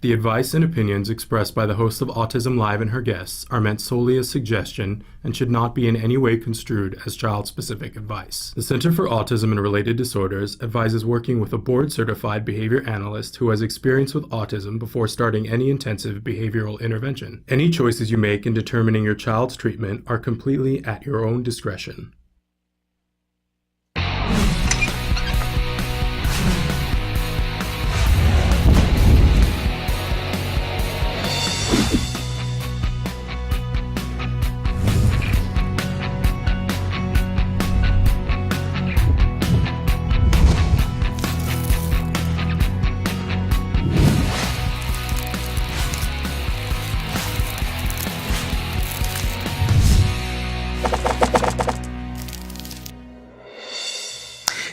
The advice and opinions expressed by the host of Autism Live and her guests are meant solely as suggestion and should not be in any way construed as child-specific advice. The Center for Autism and Related Disorders advises working with a board-certified behavior analyst who has experience with autism before starting any intensive behavioral intervention. Any choices you make in determining your child's treatment are completely at your own discretion.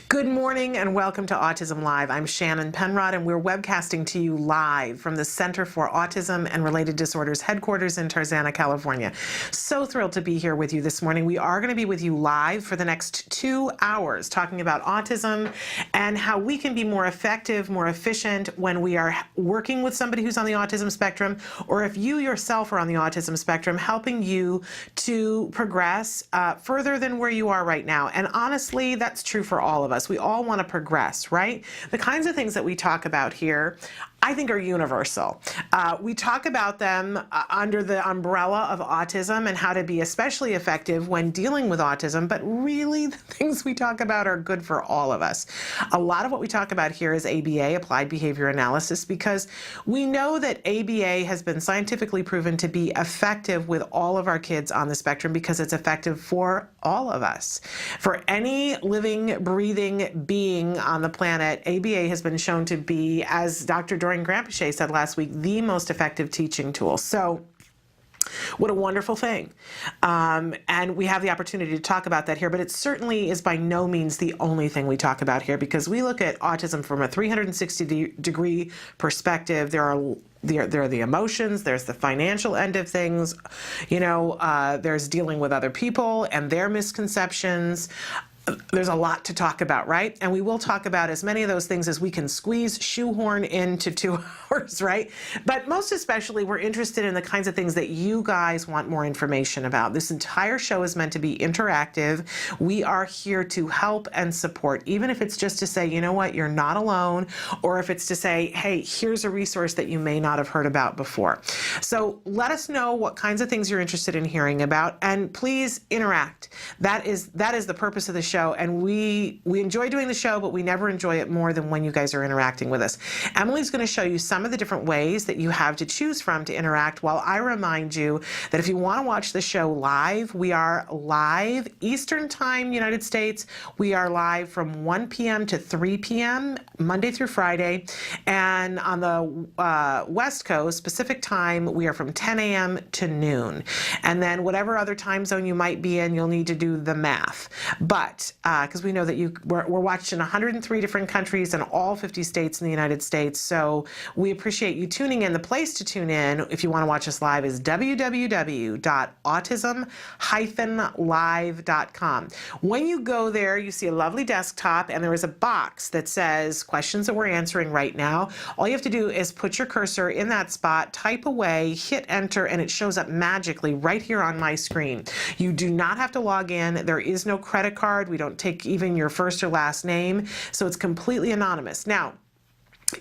Good morning and welcome to Autism Live. I'm Shannon Penrod and we're webcasting to you live from the Center for Autism and Related Disorders headquarters in Tarzana, California. So thrilled to be here with you this morning. We are going to be with you live for the next 2 hours talking about autism and how we can be more effective, more efficient when we are working with somebody who's on the autism spectrum, or if you yourself are on the autism spectrum, helping you to progress further than where you are right now. And honestly, that's true for all of us. We all want to progress, right? The kinds of things that we talk about here, I think, are universal. We talk about them under the umbrella of autism and how to be especially effective when dealing with autism, but really the things we talk about are good for all of us. A lot of what we talk about here is ABA, Applied Behavior Analysis, because we know that ABA has been scientifically proven to be effective with all of our kids on the spectrum because it's effective for all of us. For any living, breathing being on the planet, ABA has been shown to be, as Dr. Dorian Grampiche said last week, the most effective teaching tool. So what a wonderful thing. And we have the opportunity to talk about that here, but it certainly is by no means the only thing we talk about here, because we look at autism from a 360-degree perspective. There are the emotions, there's the financial end of things, there's dealing with other people and their misconceptions. There's a lot to talk about, right? And we will talk about as many of those things as we can shoehorn into 2 hours, right? But most especially, we're interested in the kinds of things that you guys want more information about. This entire show is meant to be interactive. We are here to help and support, even if it's just to say, you know what, you're not alone, or if it's to say, hey, here's a resource that you may not have heard about before. So let us know what kinds of things you're interested in hearing about, and please interact. That is the purpose of the show. And we enjoy doing the show, but we never enjoy it more than when you guys are interacting with us. Emily's going to show you some of the different ways that you have to choose from to interact, while I remind you that if you want to watch the show live, we are live Eastern Time, United States. We are live from 1 p.m. to 3 p.m. Monday through Friday. And on the West Coast, Pacific Time, we are from 10 a.m. to noon. And then whatever other time zone you might be in, you'll need to do the math. But because we know that we're watched in 103 different countries and all 50 states in the United States. So we appreciate you tuning in. The place to tune in, if you want to watch us live, is www.autism-live.com. When you go there, you see a lovely desktop, and there is a box that says questions that we're answering right now. All you have to do is put your cursor in that spot, type away, hit enter, and it shows up magically right here on my screen. You do not have to log in. There is no credit card. We don't take even your first or last name, so it's completely anonymous. Now,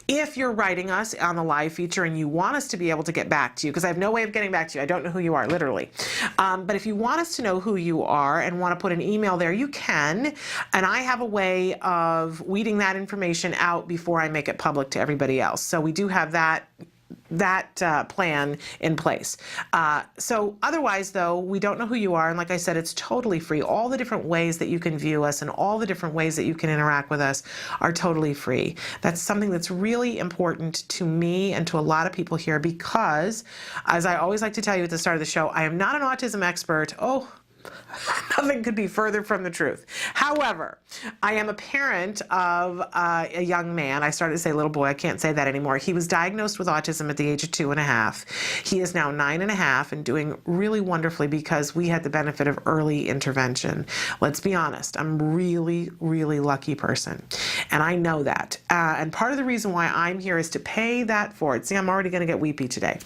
if you're writing us on the live feature and you want us to be able to get back to you, because I have no way of getting back to you, I don't know who you are, literally. But if you want us to know who you are and want to put an email there, you can. And I have a way of weeding that information out before I make it public to everybody else. So we do have that plan in place. So otherwise, though, we don't know who you are. And like I said, it's totally free. All the different ways that you can view us and all the different ways that you can interact with us are totally free. That's something that's really important to me and to a lot of people here because, as I always like to tell you at the start of the show, I am not an autism expert. Oh, Nothing could be further from the truth. However, I am a parent of a young man. I started to say little boy. I can't say that anymore. He was diagnosed with autism at the age of 2.5. He is now 9.5 and doing really wonderfully because we had the benefit of early intervention. Let's be honest. I'm a really, really lucky person. And I know that. And part of the reason why I'm here is to pay that forward. See, I'm already going to get weepy today.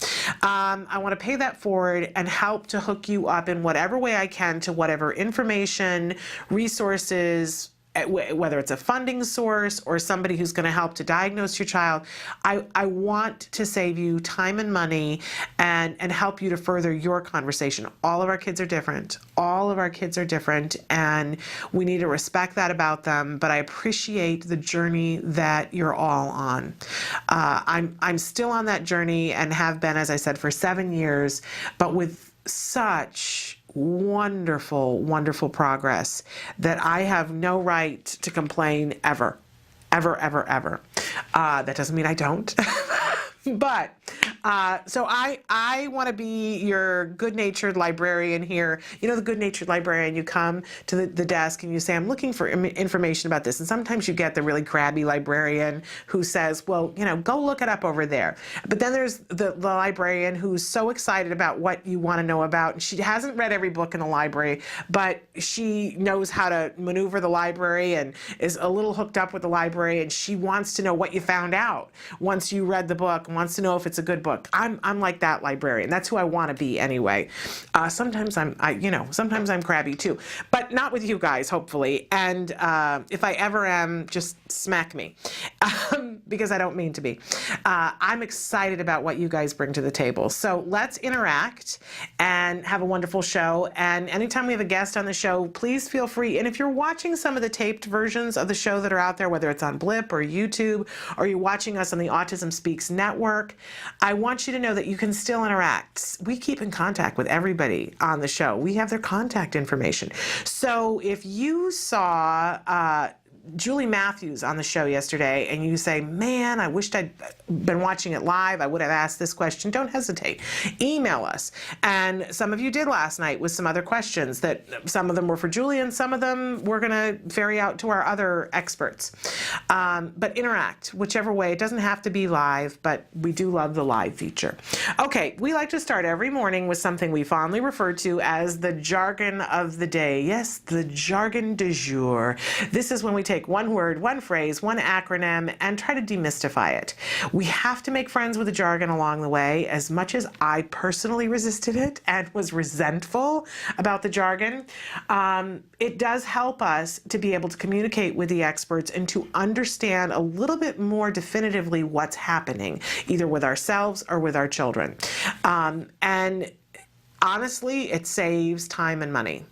I want to pay that forward and help to hook you up in whatever way I can to whatever information, resources, whether it's a funding source or somebody who's going to help to diagnose your child. I want to save you time and money and help you to further your conversation. All of our kids are different. All of our kids are different, and we need to respect that about them, but I appreciate the journey that you're all on. I'm still on that journey and have been, as I said, for 7 years, but with such wonderful, wonderful progress that I have no right to complain ever, ever, ever, ever. That doesn't mean I don't. But so I want to be your good-natured librarian here. You know, the good-natured librarian, you come to the desk and you say, I'm looking for information about this. And sometimes you get the really crabby librarian who says, well, you know, go look it up over there. But then there's the librarian who's so excited about what you want to know about. And she hasn't read every book in the library, but she knows how to maneuver the library and is a little hooked up with the library. And she wants to know what you found out once you read the book and wants to know if it's a good book. I'm like that librarian. That's who I want to be anyway. Sometimes sometimes I'm crabby too, but not with you guys, hopefully. And if I ever am, just smack me, because I don't mean to be. I'm excited about what you guys bring to the table. So let's interact and have a wonderful show. And anytime we have a guest on the show, please feel free. And if you're watching some of the taped versions of the show that are out there, whether it's on Blip or YouTube, or you're watching us on the Autism Speaks network, I want you to know that you can still interact. We keep in contact with everybody on the show. We have their contact information. So if you saw Julie Matthews on the show yesterday and you say, man, I wished I'd been watching it live, I would have asked this question, don't hesitate. Email us. And some of you did last night with some other questions that some of them were for Julie and some of them we're going to ferry out to our other experts. But interact, whichever way. It doesn't have to be live, but we do love the live feature. Okay, we like to start every morning with something we fondly refer to as the jargon of the day. Yes, the jargon du jour. This is when we take one word, one phrase, one acronym, and try to demystify it. We have to make friends with the jargon along the way. As much as I personally resisted it and was resentful about the jargon, it does help us to be able to communicate with the experts and to understand a little bit more definitively what's happening, either with ourselves or with our children. And honestly, it saves time and money.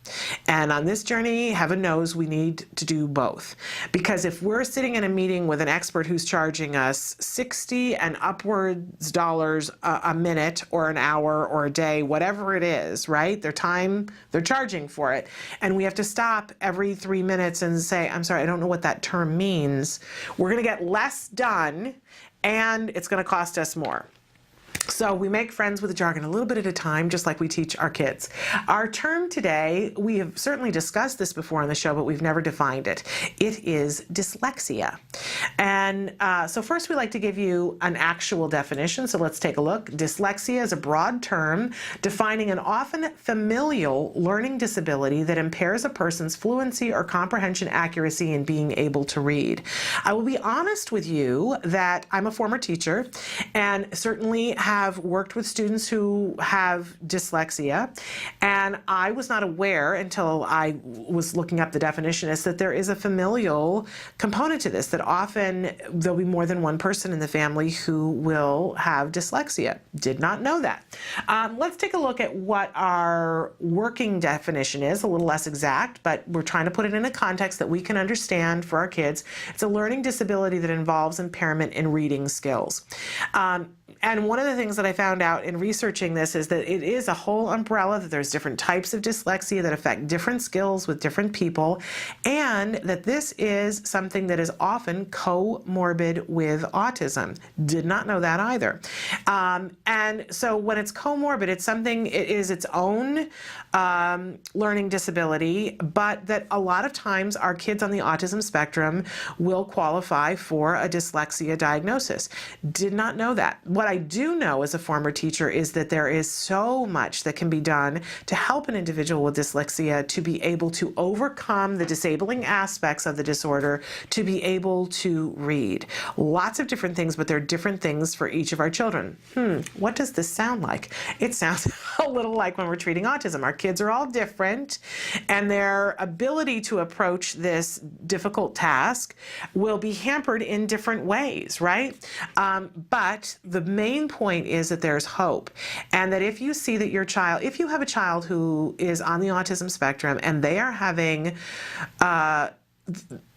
And on this journey, heaven knows we need to do both. Because if we're sitting in a meeting with an expert who's charging us $60 and upwards dollars a minute or an hour or a day, whatever it is, right? Their time, they're charging for it. And we have to stop every 3 minutes and say, I'm sorry, I don't know what that term means. We're going to get less done and it's going to cost us more. So we make friends with the jargon a little bit at a time, just like we teach our kids. Our term today, we have certainly discussed this before on the show, but we've never defined it. It is dyslexia. And so first we like to give you an actual definition. So let's take a look. Dyslexia is a broad term defining an often familial learning disability that impairs a person's fluency or comprehension accuracy in being able to read. I will be honest with you that I'm a former teacher and certainly have worked with students who have dyslexia, and I was not aware until I was looking up the definition is that there is a familial component to this, that often there'll be more than one person in the family who will have dyslexia. Did not know that. Let's take a look at what our working definition is, a little less exact, but we're trying to put it in a context that we can understand for our kids. It's a learning disability that involves impairment in reading skills. And one of the things things that I found out in researching this is that it is a whole umbrella, that there's different types of dyslexia that affect different skills with different people, and that this is something that is often comorbid with autism. Did not know that either. And so when it's comorbid, it's something, it is its own learning disability, but that a lot of times our kids on the autism spectrum will qualify for a dyslexia diagnosis. Did not know that. What I do know as a former teacher is that there is so much that can be done to help an individual with dyslexia to be able to overcome the disabling aspects of the disorder, to be able to read. Lots of different things, but there are different things for each of our children. What does this sound like? It sounds a little like when we're treating autism. Our kids are all different, and their ability to approach this difficult task will be hampered in different ways, right? But the main point is that there's hope, and that if you see that your child, if you have a child who is on the autism spectrum and they are having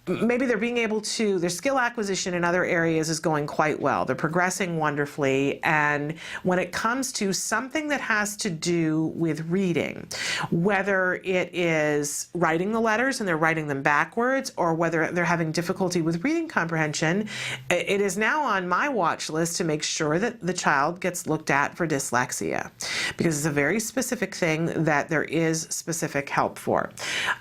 maybe they're being able to, their skill acquisition in other areas is going quite well. They're progressing wonderfully. And when it comes to something that has to do with reading, whether it is writing the letters and they're writing them backwards, or whether they're having difficulty with reading comprehension, it is now on my watch list to make sure that the child gets looked at for dyslexia, because it's a very specific thing that there is specific help for.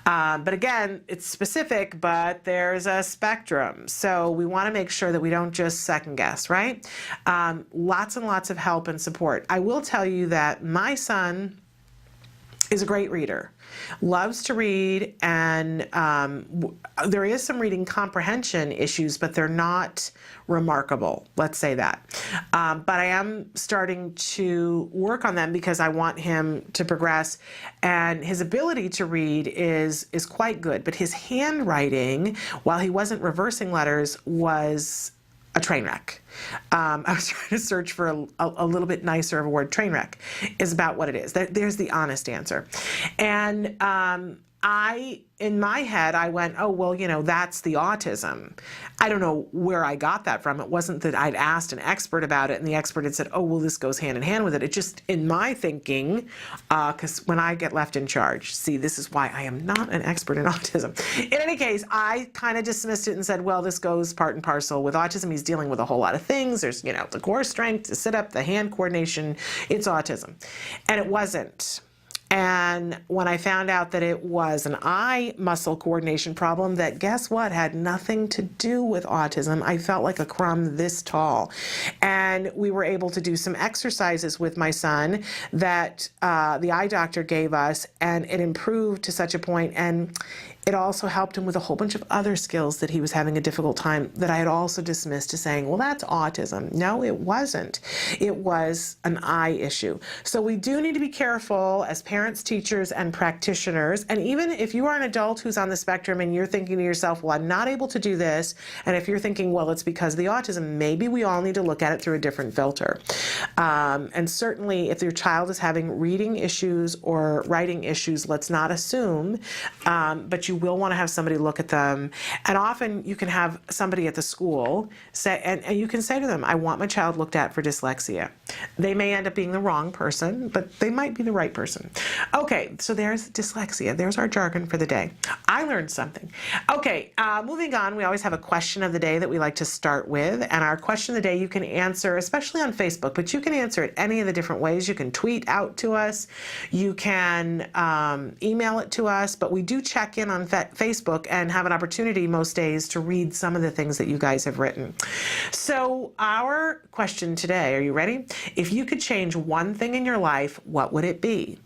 But again, it's specific, but there's a spectrum. So we want to make sure that we don't just second guess, right? Lots and lots of help and support. I will tell you that my son is a great reader, loves to read, and there is some reading comprehension issues, but they're not remarkable, let's say that. But I am starting to work on them because I want him to progress, and his ability to read is quite good, but his handwriting, while he wasn't reversing letters, was a train wreck. I was trying to search for a little bit nicer of a word. Train wreck is about what it is. There's the honest answer. And in my head, I went, oh, well, that's the autism. I don't know where I got that from. It wasn't that I'd asked an expert about it and the expert had said, oh, well, this goes hand in hand with it. It just, in my thinking, because when I get left in charge, see, this is why I am not an expert in autism. In any case, I kind of dismissed it and said, well, this goes part and parcel with autism. He's dealing with a whole lot of things. There's, the core strength, the sit up, the hand coordination. It's autism. And it wasn't. And when I found out that it was an eye muscle coordination problem that, guess what, had nothing to do with autism, I felt like a crumb this tall. And we were able to do some exercises with my son that the eye doctor gave us, and it improved to such a point, and it also helped him with a whole bunch of other skills that he was having a difficult time that I had also dismissed as saying, well, that's autism. No, it wasn't. It was an eye issue. So we do need to be careful as parents, teachers, and practitioners. And even if you are an adult who's on the spectrum and you're thinking to yourself, well, I'm not able to do this, and if you're thinking, well, it's because of the autism, maybe we all need to look at it through a different filter. And certainly if your child is having reading issues or writing issues, let's not assume, but you will want to have somebody look at them. And often you can have somebody at the school say, and you can say to them, I want my child looked at for dyslexia. They may end up being the wrong person, but they might be the right person. Okay, so there's dyslexia. There's our jargon for the day. I learned something. Okay, moving on, we always have a question of the day that we like to start with. And our question of the day you can answer, especially on Facebook, but you can answer it any of the different ways. You can tweet out to us. You can email it to us, but we do check in on Facebook and have an opportunity most days to read some of the things that you guys have written. So our question today, are you ready? If you could change one thing in your life, what would it be?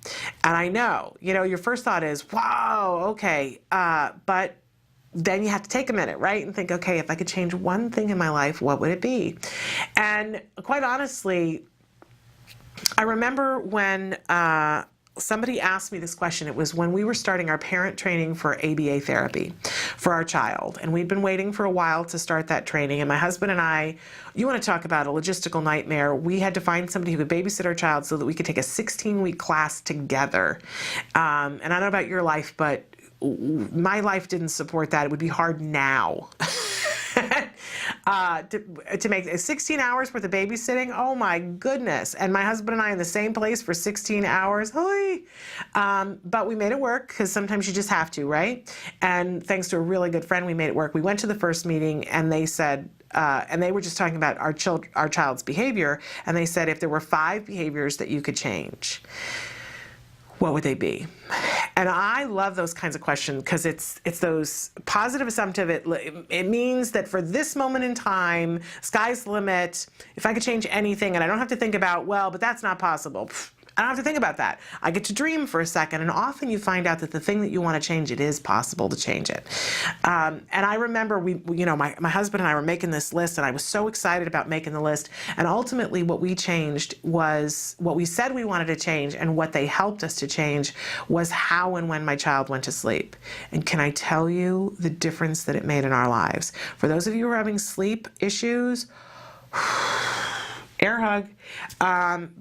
And I know, your first thought is, wow, okay, but then you have to take a minute, right? And think, okay, if I could change one thing in my life, what would it be? And quite honestly, I remember when somebody asked me this question. It was when we were starting our parent training for ABA therapy for our child. And we'd been waiting for a while to start that training. And my husband and I, you want to talk about a logistical nightmare. We had to find somebody who could babysit our child so that we could take a 16-week class together. And I don't know about your life, but my life didn't support that. It would be hard now. to make 16 hours worth of babysitting. Oh my goodness. And my husband and I in the same place for 16 hours. But we made it work because sometimes you just have to, right? And thanks to a really good friend, we made it work. We went to the first meeting and they said, and they were just talking about our child's behavior. And they said, if there were 5 behaviors that you could change, what would they be? And I love those kinds of questions because it's those positive assumptive. It means that for this moment in time, sky's the limit. If I could change anything, and I don't have to think about, well, but that's not possible. I don't have to think about that. I get to dream for a second, and often you find out that the thing that you want to change, it is possible to change it. And I remember my husband and I were making this list, and I was so excited about making the list. And ultimately, what we changed was what we said we wanted to change, and what they helped us to change was how and when my child went to sleep. And can I tell you the difference that it made in our lives? For those of you who are having sleep issues, air hug,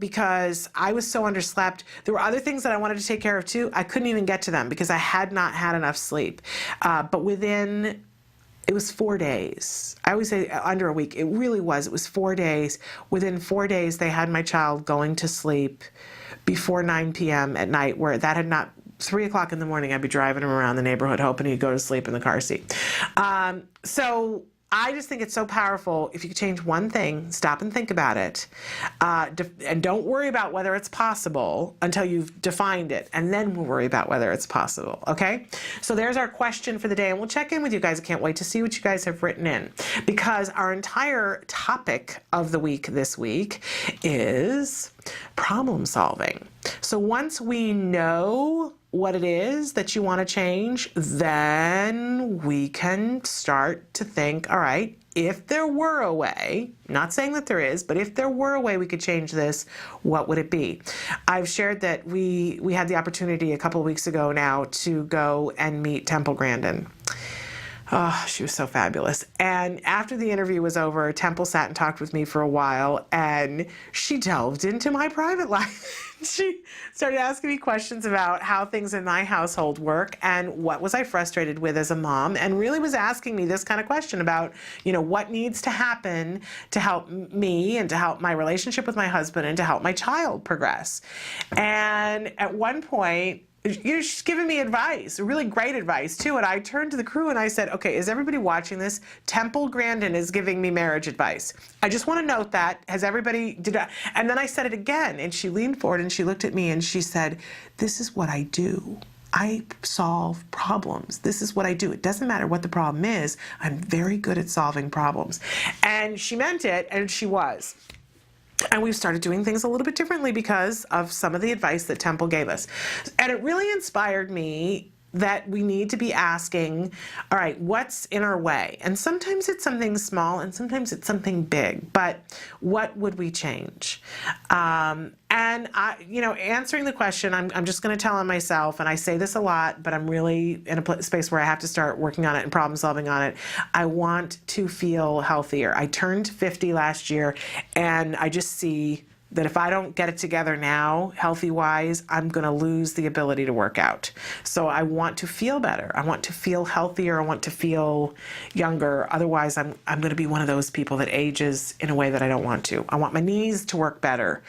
because I was so underslept. There were other things that I wanted to take care of too. I couldn't even get to them because I had not had enough sleep. But it was 4 days. I always say under a week. It really was. It was 4 days. Within 4 days, they had my child going to sleep before 9 p.m. at night, where that had not 3 o'clock in the morning, I'd be driving him around the neighborhood hoping he'd go to sleep in the car seat. So I just think it's so powerful. If you could change one thing, stop and think about it, and don't worry about whether it's possible until you've defined it, and then we'll worry about whether it's possible, okay? So there's our question for the day, and we'll check in with you guys. I can't wait to see what you guys have written in, because our entire topic of the week this week is problem solving. So once we know what it is that you want to change, then we can start to think, all right, if there were a way, not saying that there is, but if there were a way we could change this, what would it be? I've shared that we had the opportunity a couple of weeks ago now to go and meet Temple Grandin. Oh, she was so fabulous. And after the interview was over, Temple sat and talked with me for a while, and she delved into my private life. She started asking me questions about how things in my household work and what was I frustrated with as a mom, and really was asking me this kind of question about, what needs to happen to help me and to help my relationship with my husband and to help my child progress. And at one point, she's giving me advice, really great advice too. And I turned to the crew and I said, okay, is everybody watching this? Temple Grandin is giving me marriage advice. I just want to note that. Has everybody, and then I said it again, and she leaned forward and she looked at me and she said, this is what I do. I solve problems. This is what I do. It doesn't matter what the problem is. I'm very good at solving problems. And she meant it, and she was. And we've started doing things a little bit differently because of some of the advice that Temple gave us. And it really inspired me that we need to be asking, all right, what's in our way? And sometimes it's something small and sometimes it's something big, but what would we change? And answering the question, I'm just going to tell on myself, and I say this a lot, but I'm really in a space where I have to start working on it and problem solving on it. I want to feel healthier. I turned 50 last year, and I just see that if I don't get it together now, healthy-wise, I'm going to lose the ability to work out. So I want to feel better. I want to feel healthier. I want to feel younger. Otherwise, I'm going to be one of those people that ages in a way that I don't want to. I want my knees to work better.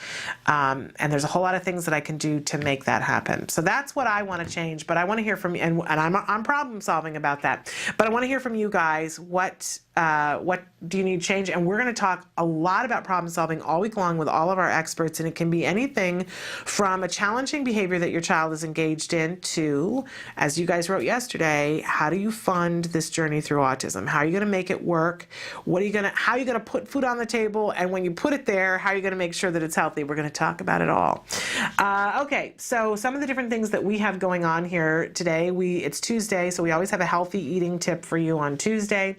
And there's a whole lot of things that I can do to make that happen. So that's what I want to change. But I want to hear from you, and I'm problem solving about that. But I want to hear from you guys. What do you need to change? And we're going to talk a lot about problem solving all week long with all of our experts, and it can be anything from a challenging behavior that your child is engaged in to, as you guys wrote yesterday, how do you fund this journey through autism? How are you going to make it work? How are you going to put food on the table? And when you put it there, how are you going to make sure that it's healthy? We're going to talk about it all. Okay, so some of the different things that we have going on here today, it's Tuesday, so we always have a healthy eating tip for you on Tuesday.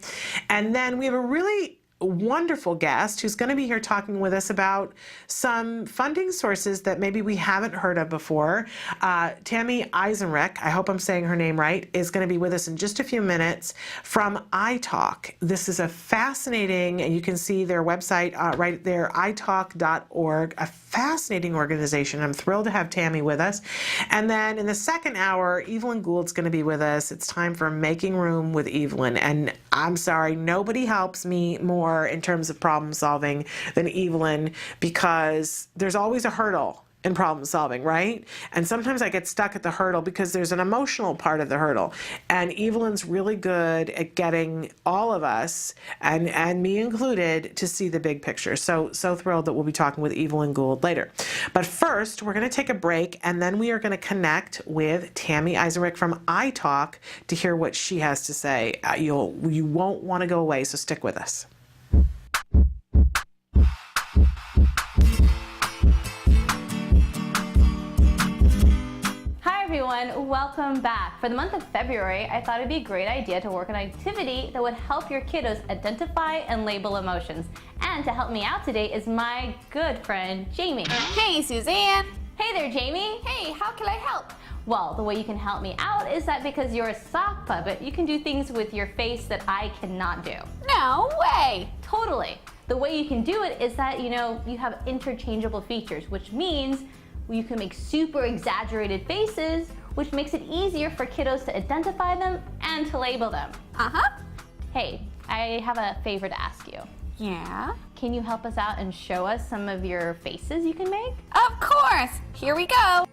And then we have a really wonderful guest who's going to be here talking with us about some funding sources that maybe we haven't heard of before. Tammy Eisenreich, I hope I'm saying her name right, is going to be with us in just a few minutes from iTaalk. This is a fascinating, and you can see their website right there, iTaalk.org, a fascinating organization. I'm thrilled to have Tammy with us. And then in the second hour, Evelyn Gould's going to be with us. It's time for Making Room with Evelyn. And I'm sorry, nobody helps me more in terms of problem solving than Evelyn, because there's always a hurdle in problem solving, right? And sometimes I get stuck at the hurdle because there's an emotional part of the hurdle. And Evelyn's really good at getting all of us, and me included, to see the big picture. So thrilled that we'll be talking with Evelyn Gould later. But first, we're going to take a break, and then we are going to connect with Tammy Eisenreich from iTaalk to hear what she has to say. You won't want to go away, so stick with us. Everyone, welcome back. For the month of February, I thought it'd be a great idea to work on an activity that would help your kiddos identify and label emotions. And to help me out today is my good friend, Jamie. Hey, Suzanne. Hey there, Jamie. Hey, how can I help? Well, the way you can help me out is that because you're a sock puppet, you can do things with your face that I cannot do. No way. Totally. The way you can do it is that, you have interchangeable features, which means you can make super exaggerated faces, which makes it easier for kiddos to identify them and to label them. Uh-huh. Hey, I have a favor to ask you. Yeah? Can you help us out and show us some of your faces you can make? Of course. Here we go.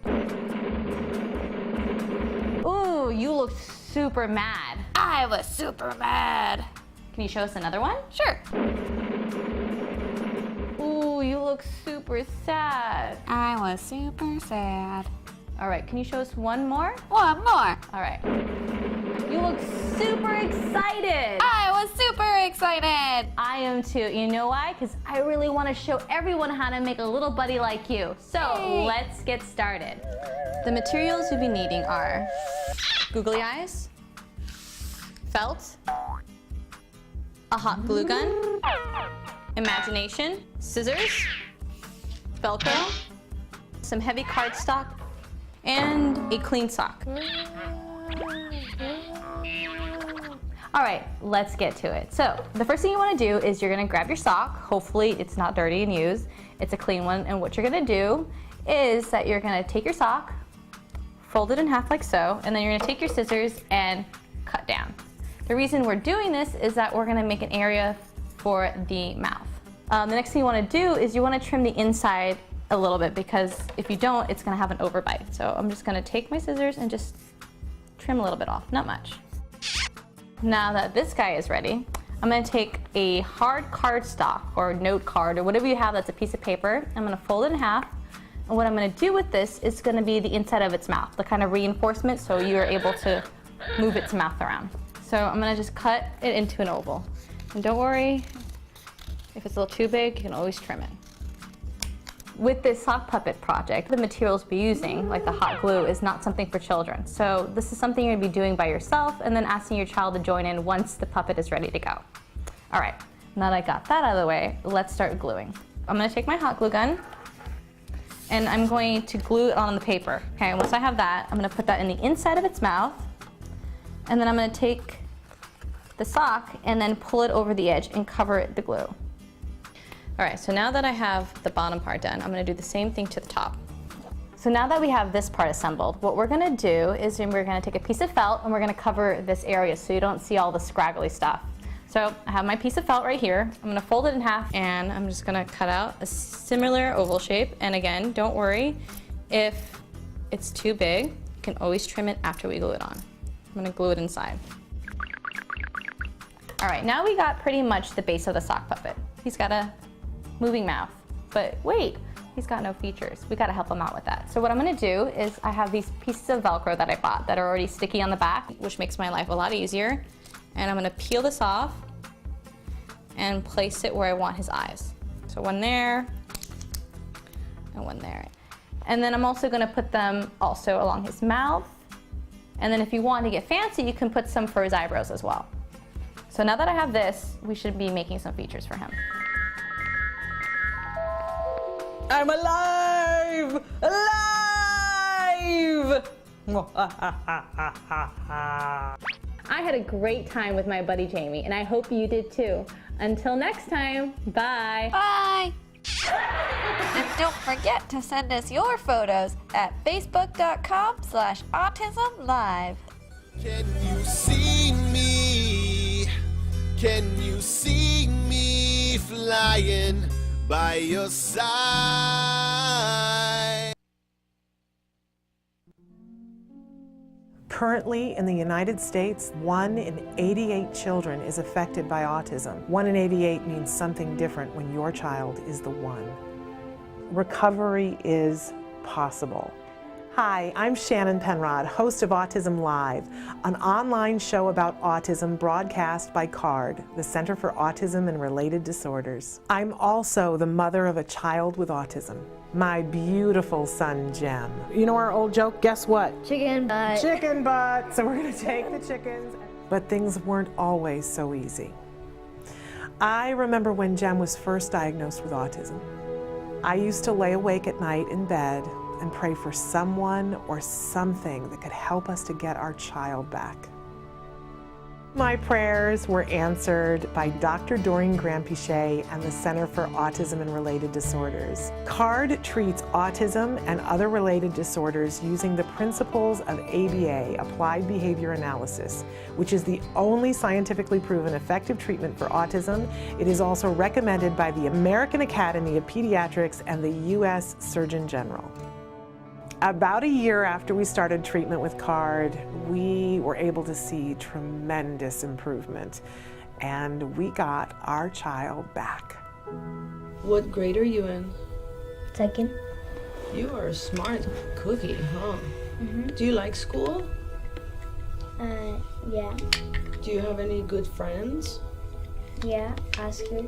Ooh, you look super mad. I was super mad. Can you show us another one? Sure. Ooh, you look super sad. I was super sad. All right, can you show us one more? One more. All right. You look super excited. I was super excited. I am too. You know why? Because I really want to show everyone how to make a little buddy like you. So let's get started. The materials you'll be needing are googly eyes, felt, a hot glue gun, imagination, scissors, Velcro, some heavy cardstock, and a clean sock. All right, let's get to it. So the first thing you want to do is you're going to grab your sock. Hopefully it's not dirty and used. It's a clean one. And what you're going to do is that you're going to take your sock, fold it in half like so, and then you're going to take your scissors and cut down. The reason we're doing this is that we're going to make an area for the mouth. The next thing you want to do is you want to trim the inside a little bit, because if you don't, it's going to have an overbite. So I'm just going to take my scissors and just trim a little bit off, not much. Now that this guy is ready, I'm going to take a hard cardstock or note card or whatever you have that's a piece of paper. I'm going to fold it in half. And what I'm going to do with this is going to be the inside of its mouth, the kind of reinforcement so you're able to move its mouth around. So I'm going to just cut it into an oval. And don't worry, if it's a little too big, you can always trim it. With this sock puppet project, the materials we're using, like the hot glue, is not something for children. So this is something you're going to be doing by yourself and then asking your child to join in once the puppet is ready to go. All right, now that I got that out of the way, let's start gluing. I'm going to take my hot glue gun and I'm going to glue it on the paper. Okay, once I have that, I'm going to put that in the inside of its mouth, and then I'm going to take the sock and then pull it over the edge and cover it the glue. All right, so now that I have the bottom part done, I'm going to do the same thing to the top. So now that we have this part assembled, what we're going to do is we're going to take a piece of felt and we're going to cover this area so you don't see all the scraggly stuff. So I have my piece of felt right here. I'm going to fold it in half and I'm just going to cut out a similar oval shape. And again, don't worry if it's too big. You can always trim it after we glue it on. I'm going to glue it inside. All right, now we got pretty much the base of the sock puppet. He's got a moving mouth, but wait, he's got no features. We gotta help him out with that. So what I'm gonna do is I have these pieces of Velcro that I bought that are already sticky on the back, which makes my life a lot easier. And I'm gonna peel this off and place it where I want his eyes. So one there and one there. And then I'm also gonna put them also along his mouth. And then if you want to get fancy, you can put some for his eyebrows as well. So now that I have this, we should be making some features for him. I'm alive! Alive! I had a great time with my buddy Jamie, and I hope you did too. Until next time, bye. Bye. And don't forget to send us your photos at facebook.com/autismlive. Can you see me? Can you see me flying by your side? Currently, in the United States, 1 in 88 children is affected by autism. 1 in 88 means something different when your child is the one. Recovery is possible. Hi, I'm Shannon Penrod, host of Autism Live, an online show about autism broadcast by CARD, the Center for Autism and Related Disorders. I'm also the mother of a child with autism, my beautiful son, Jem. You know our old joke, guess what? Chicken butt. Chicken butt. So we're gonna take the chickens. But things weren't always so easy. I remember when Jem was first diagnosed with autism. I used to lay awake at night in bed and pray for someone or something that could help us to get our child back. My prayers were answered by Dr. Doreen Granpichet and the Center for Autism and Related Disorders. CARD treats autism and other related disorders using the principles of ABA, Applied Behavior Analysis, which is the only scientifically proven effective treatment for autism. It is also recommended by the American Academy of Pediatrics and the U.S. Surgeon General. About a year after we started treatment with CARD, we were able to see tremendous improvement, and we got our child back. What grade are you in? Second. You are a smart cookie, huh? Mm-hmm. Do you like school? Yeah. Do you have any good friends? Yeah. Oscar.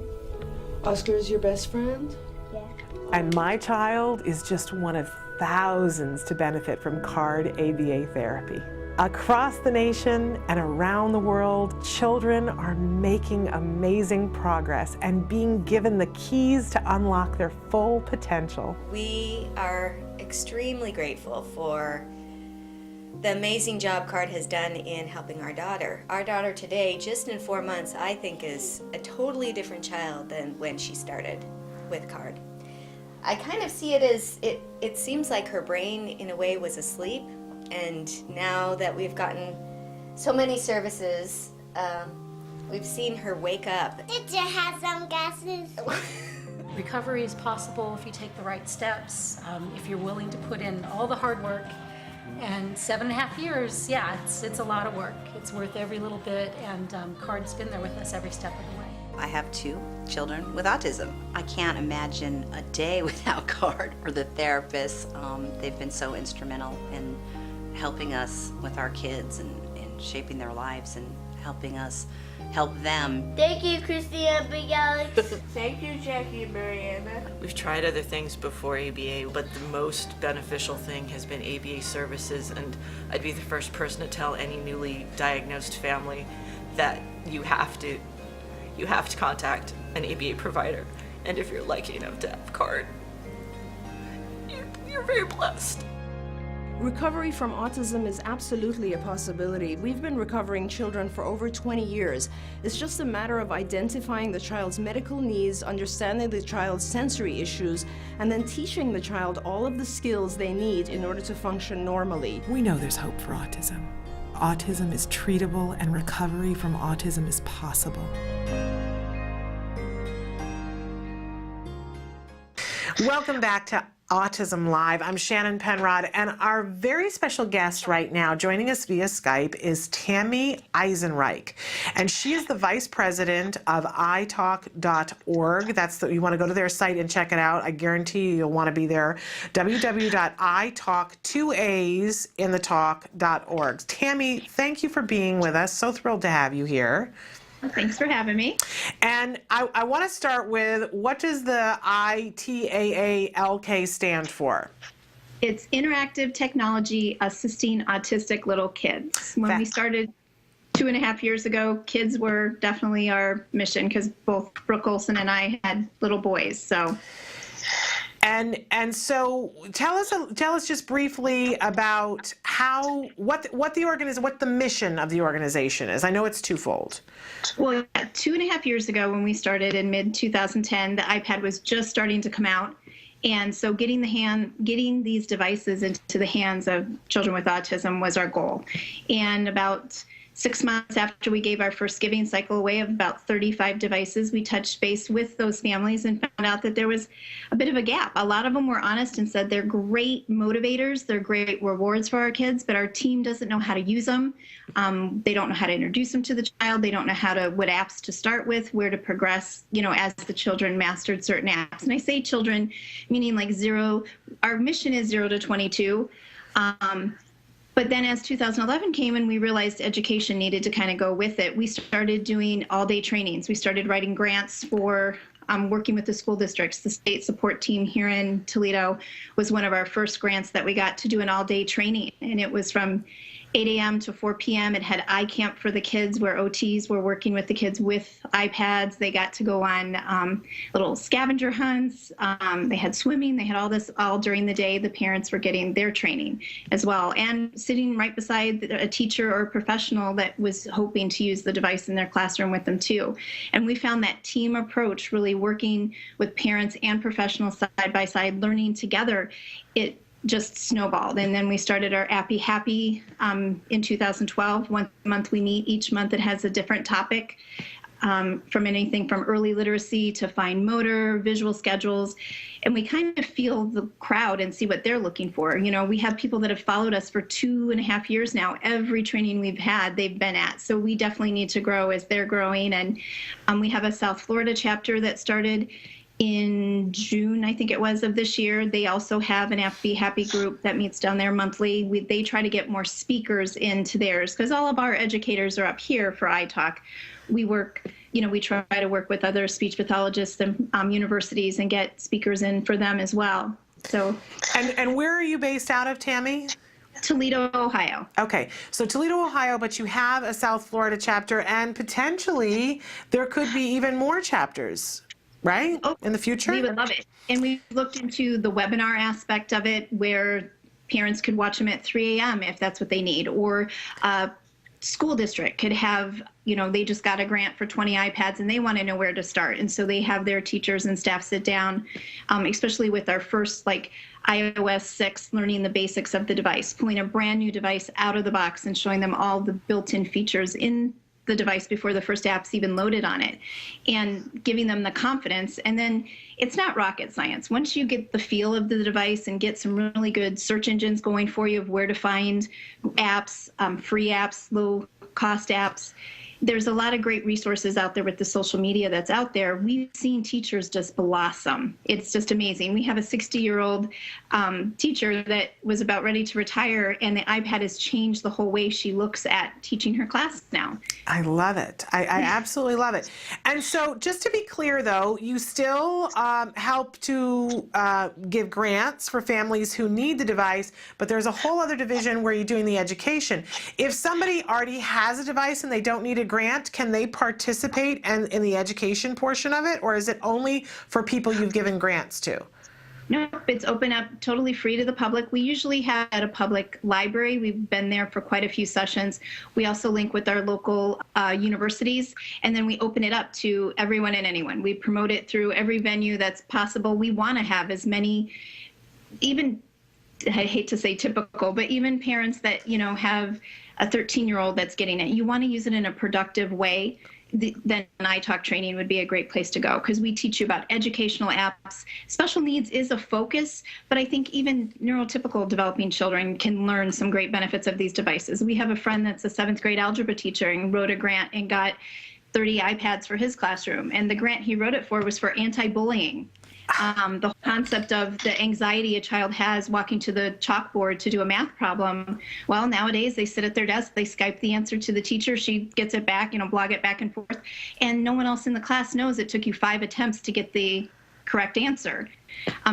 Oscar is your best friend? Yeah. And my child is just one of thousands to benefit from CARD ABA therapy. Across the nation and around the world, children are making amazing progress and being given the keys to unlock their full potential. We are extremely grateful for the amazing job CARD has done in helping our daughter. Our daughter today, just in 4 months, I think is a totally different child than when she started with CARD. I kind of see it as, it seems like her brain in a way was asleep, and now that we've gotten so many services, we've seen her wake up. Did you have some glasses? Recovery is possible if you take the right steps, if you're willing to put in all the hard work. And 7.5 years, yeah, it's a lot of work. It's worth every little bit, and CARD's been there with us every step of the way. I have 2 children with autism. I can't imagine a day without CARD or the therapists. They've been so instrumental in helping us with our kids and shaping their lives and helping us help them. Thank you, Christina Big Alex. Thank you, Jackie and Mariana. We've tried other things before ABA, but the most beneficial thing has been ABA services, and I'd be the first person to tell any newly diagnosed family that you have to contact an ABA provider, and if you're lucky enough to have CARD, you're very blessed. Recovery from autism is absolutely a possibility. We've been recovering children for over 20 years. It's just a matter of identifying the child's medical needs, understanding the child's sensory issues, and then teaching the child all of the skills they need in order to function normally. We know there's hope for autism. Autism is treatable, and recovery from autism is possible. Welcome back to Autism Live. I'm Shannon Penrod, and our very special guest right now joining us via Skype is Tammy Eisenreich, and she is the vice president of iTaalk.org. You want to go to their site and check it out. I guarantee you'll want to be there. www.italk2asinthetalk.org. Tammy, thank you for being with us. So thrilled to have you here. Thanks for having me. And I want to start with, what does the iTaalk stand for? It's Interactive Technology Assisting Autistic Little Kids. When we started 2.5 years ago, kids were definitely our mission because both Brooke Olson and I had little boys. So. And so tell us just briefly about what the mission of the organization is. I know it's twofold. Well, 2.5 years ago when we started in mid-2010, the iPad was just starting to come out. And so getting these devices into the hands of children with autism was our goal. And about 6 months after we gave our first giving cycle away of about 35 devices, we touched base with those families and found out that there was a bit of a gap. A lot of them were honest and said they're great motivators, they're great rewards for our kids, but our team doesn't know how to use them. They don't know how to introduce them to the child. They don't know what apps to start with, where to progress, as the children mastered certain apps. And I say children, meaning like our mission is 0 to 22. But then as 2011 came and we realized education needed to kind of go with it, we started doing all-day trainings. We started writing grants for working with the school districts. The state support team here in Toledo was one of our first grants that we got to do an all-day training. And it was from 8 a.m. to 4 p.m. It had iCamp for the kids where OTs were working with the kids with iPads. They got to go on little scavenger hunts. They had swimming. They had all this all during the day. The parents were getting their training as well. And sitting right beside a teacher or a professional that was hoping to use the device in their classroom with them too. And we found that team approach, really working with parents and professionals side by side, learning together, it just snowballed. And then we started our Appy Happy in 2012. One month we meet. Each month it has a different topic, from anything from early literacy to fine motor, visual schedules. And we kind of feel the crowd and see what they're looking for. We have people that have followed us for 2.5 years now. Every training we've had, they've been at. So we definitely need to grow as they're growing. And we have a South Florida chapter that started in June, I think it was, of this year. They also have an Appy Happy group that meets down there monthly. They try to get more speakers into theirs because all of our educators are up here for iTaalk. We try to work with other speech pathologists and universities and get speakers in for them as well. So, and where are you based out of, Tammy? Toledo, Ohio. Okay, so Toledo, Ohio, but you have a South Florida chapter, and potentially there could be even more chapters, right? In the future? We would love it. And we looked into the webinar aspect of it where parents could watch them at 3 a.m. if that's what they need, or school district could have, they just got a grant for 20 iPads and they want to know where to start. And so they have their teachers and staff sit down, especially with our first iOS 6, learning the basics of the device, pulling a brand new device out of the box and showing them all the built-in features in the device before the first app's even loaded on it, and giving them the confidence. And then it's not rocket science. Once you get the feel of the device and get some really good search engines going for you of where to find apps, free apps, low cost apps, there's a lot of great resources out there with the social media that's out there. We've seen teachers just blossom. It's just amazing. We have a 60-year-old teacher that was about ready to retire, and the iPad has changed the whole way she looks at teaching her class now. I love it. I absolutely love it. And so just to be clear, though, you still help to give grants for families who need the device, but there's a whole other division where you're doing the education. If somebody already has a device and they don't need a grant, can they participate in the education portion of it, or is it only for people you've given grants to? Nope, it's open up totally free to the public. We usually have at a public library. We've been there for quite a few sessions. We also link with our local universities, and then we open it up to everyone and anyone. We promote it through every venue that's possible. We want to have as many, even, I hate to say typical, but even parents that, have a 13-year-old that's getting it. You want to use it in a productive way. Then an iTaalk training would be a great place to go, because we teach you about educational apps. Special needs is a focus, but I think even neurotypical developing children can learn some great benefits of these devices. We have a friend that's a 7th grade algebra teacher and wrote a grant and got 30 iPads for his classroom. And the grant he wrote it for was for anti-bullying. The concept of the anxiety a child has walking to the chalkboard to do a math problem. Well, nowadays they sit at their desk, they Skype the answer to the teacher, she gets it back, blog it back and forth, and no one else in the class knows it took you 5 attempts to get the correct answer.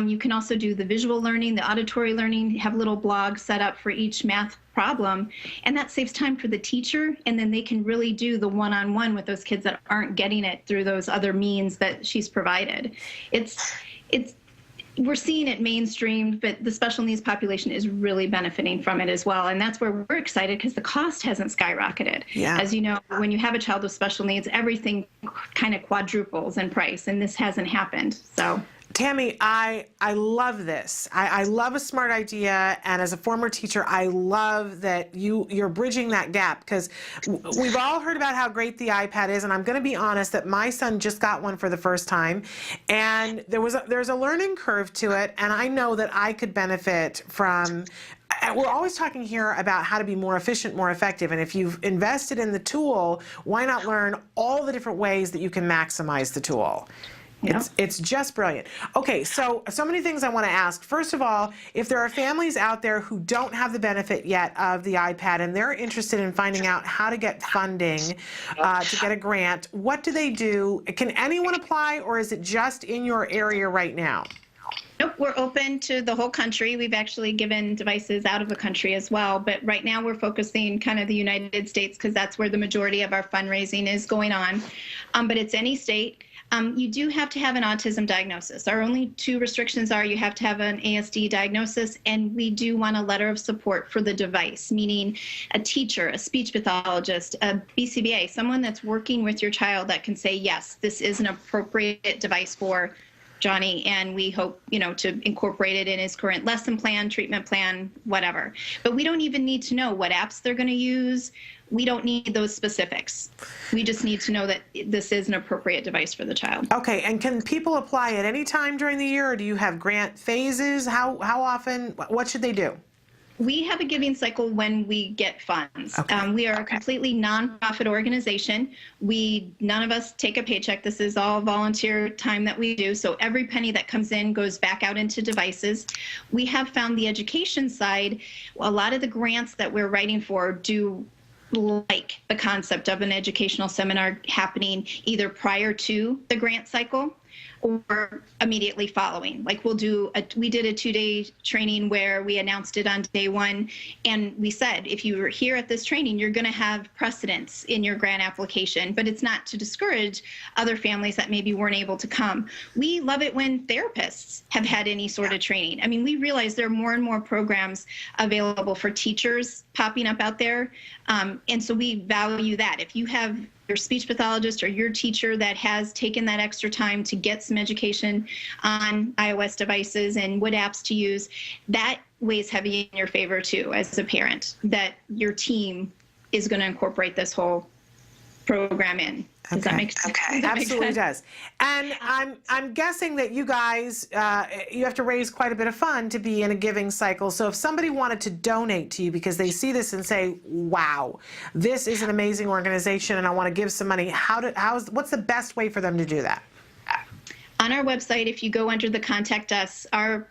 You can also do the visual learning, the auditory learning, have little blogs set up for each math problem, and that saves time for the teacher, and then they can really do the one-on-one with those kids that aren't getting it through those other means that she's provided. We're seeing it mainstreamed, but the special needs population is really benefiting from it as well, and that's where we're excited because the cost hasn't skyrocketed. Yeah. As you know, when you have a child with special needs, everything kind of quadruples in price, and this hasn't happened. So Tammy, I love this. I love a smart idea, and as a former teacher, I love that you're bridging that gap, because we've all heard about how great the iPad is, and I'm going to be honest that my son just got one for the first time, and there's a learning curve to it, and I know that I could benefit from. We're always talking here about how to be more efficient, more effective, and if you've invested in the tool, why not learn all the different ways that you can maximize the tool? Yeah. It's just brilliant. Okay, so many things I want to ask. First of all, if there are families out there who don't have the benefit yet of the iPad and they're interested in finding out how to get funding to get a grant, what do they do? Can anyone apply, or is it just in your area right now? Nope, we're open to the whole country. We've actually given devices out of the country as well, but right now we're focusing kind of the United States because that's where the majority of our fundraising is going on. But it's any state. You do have to have an autism diagnosis. Our only two restrictions are you have to have an ASD diagnosis, and we do want a letter of support for the device, meaning a teacher, a speech pathologist, a BCBA, someone that's working with your child that can say, yes, this is an appropriate device for Johnny, and we hope, to incorporate it in his current lesson plan, treatment plan, whatever. But we don't even need to know what apps they're going to use. We don't need those specifics. We just need to know that this is an appropriate device for the child. Okay, and can people apply at any time during the year, or do you have grant phases? How often? What should they do? We have a giving cycle when we get funds. Okay. We are a completely nonprofit organization. None of us take a paycheck. This is all volunteer time that we do. So every penny that comes in goes back out into devices. We have found the education side, a lot of the grants that we're writing for do like the concept of an educational seminar happening either prior to the grant cycle or immediately following. Like we did a 2-day training where we announced it on day one, and we said, if you were here at this training, you're going to have precedence in your grant application, but it's not to discourage other families that maybe weren't able to come. We love it when therapists have had any sort of training. I mean, we realize there are more and more programs available for teachers popping up out there, and so we value that. If you have your speech pathologist or your teacher that has taken that extra time to get some education on iOS devices and what apps to use, that weighs heavy in your favor too as a parent, that your team is going to incorporate this whole program in. Does that make sense? Okay, absolutely does. And I'm guessing that you guys, you have to raise quite a bit of fund to be in a giving cycle. So if somebody wanted to donate to you because they see this and say, wow, this is an amazing organization and I want to give some money, what's the best way for them to do that? On our website, if you go under the Contact Us, our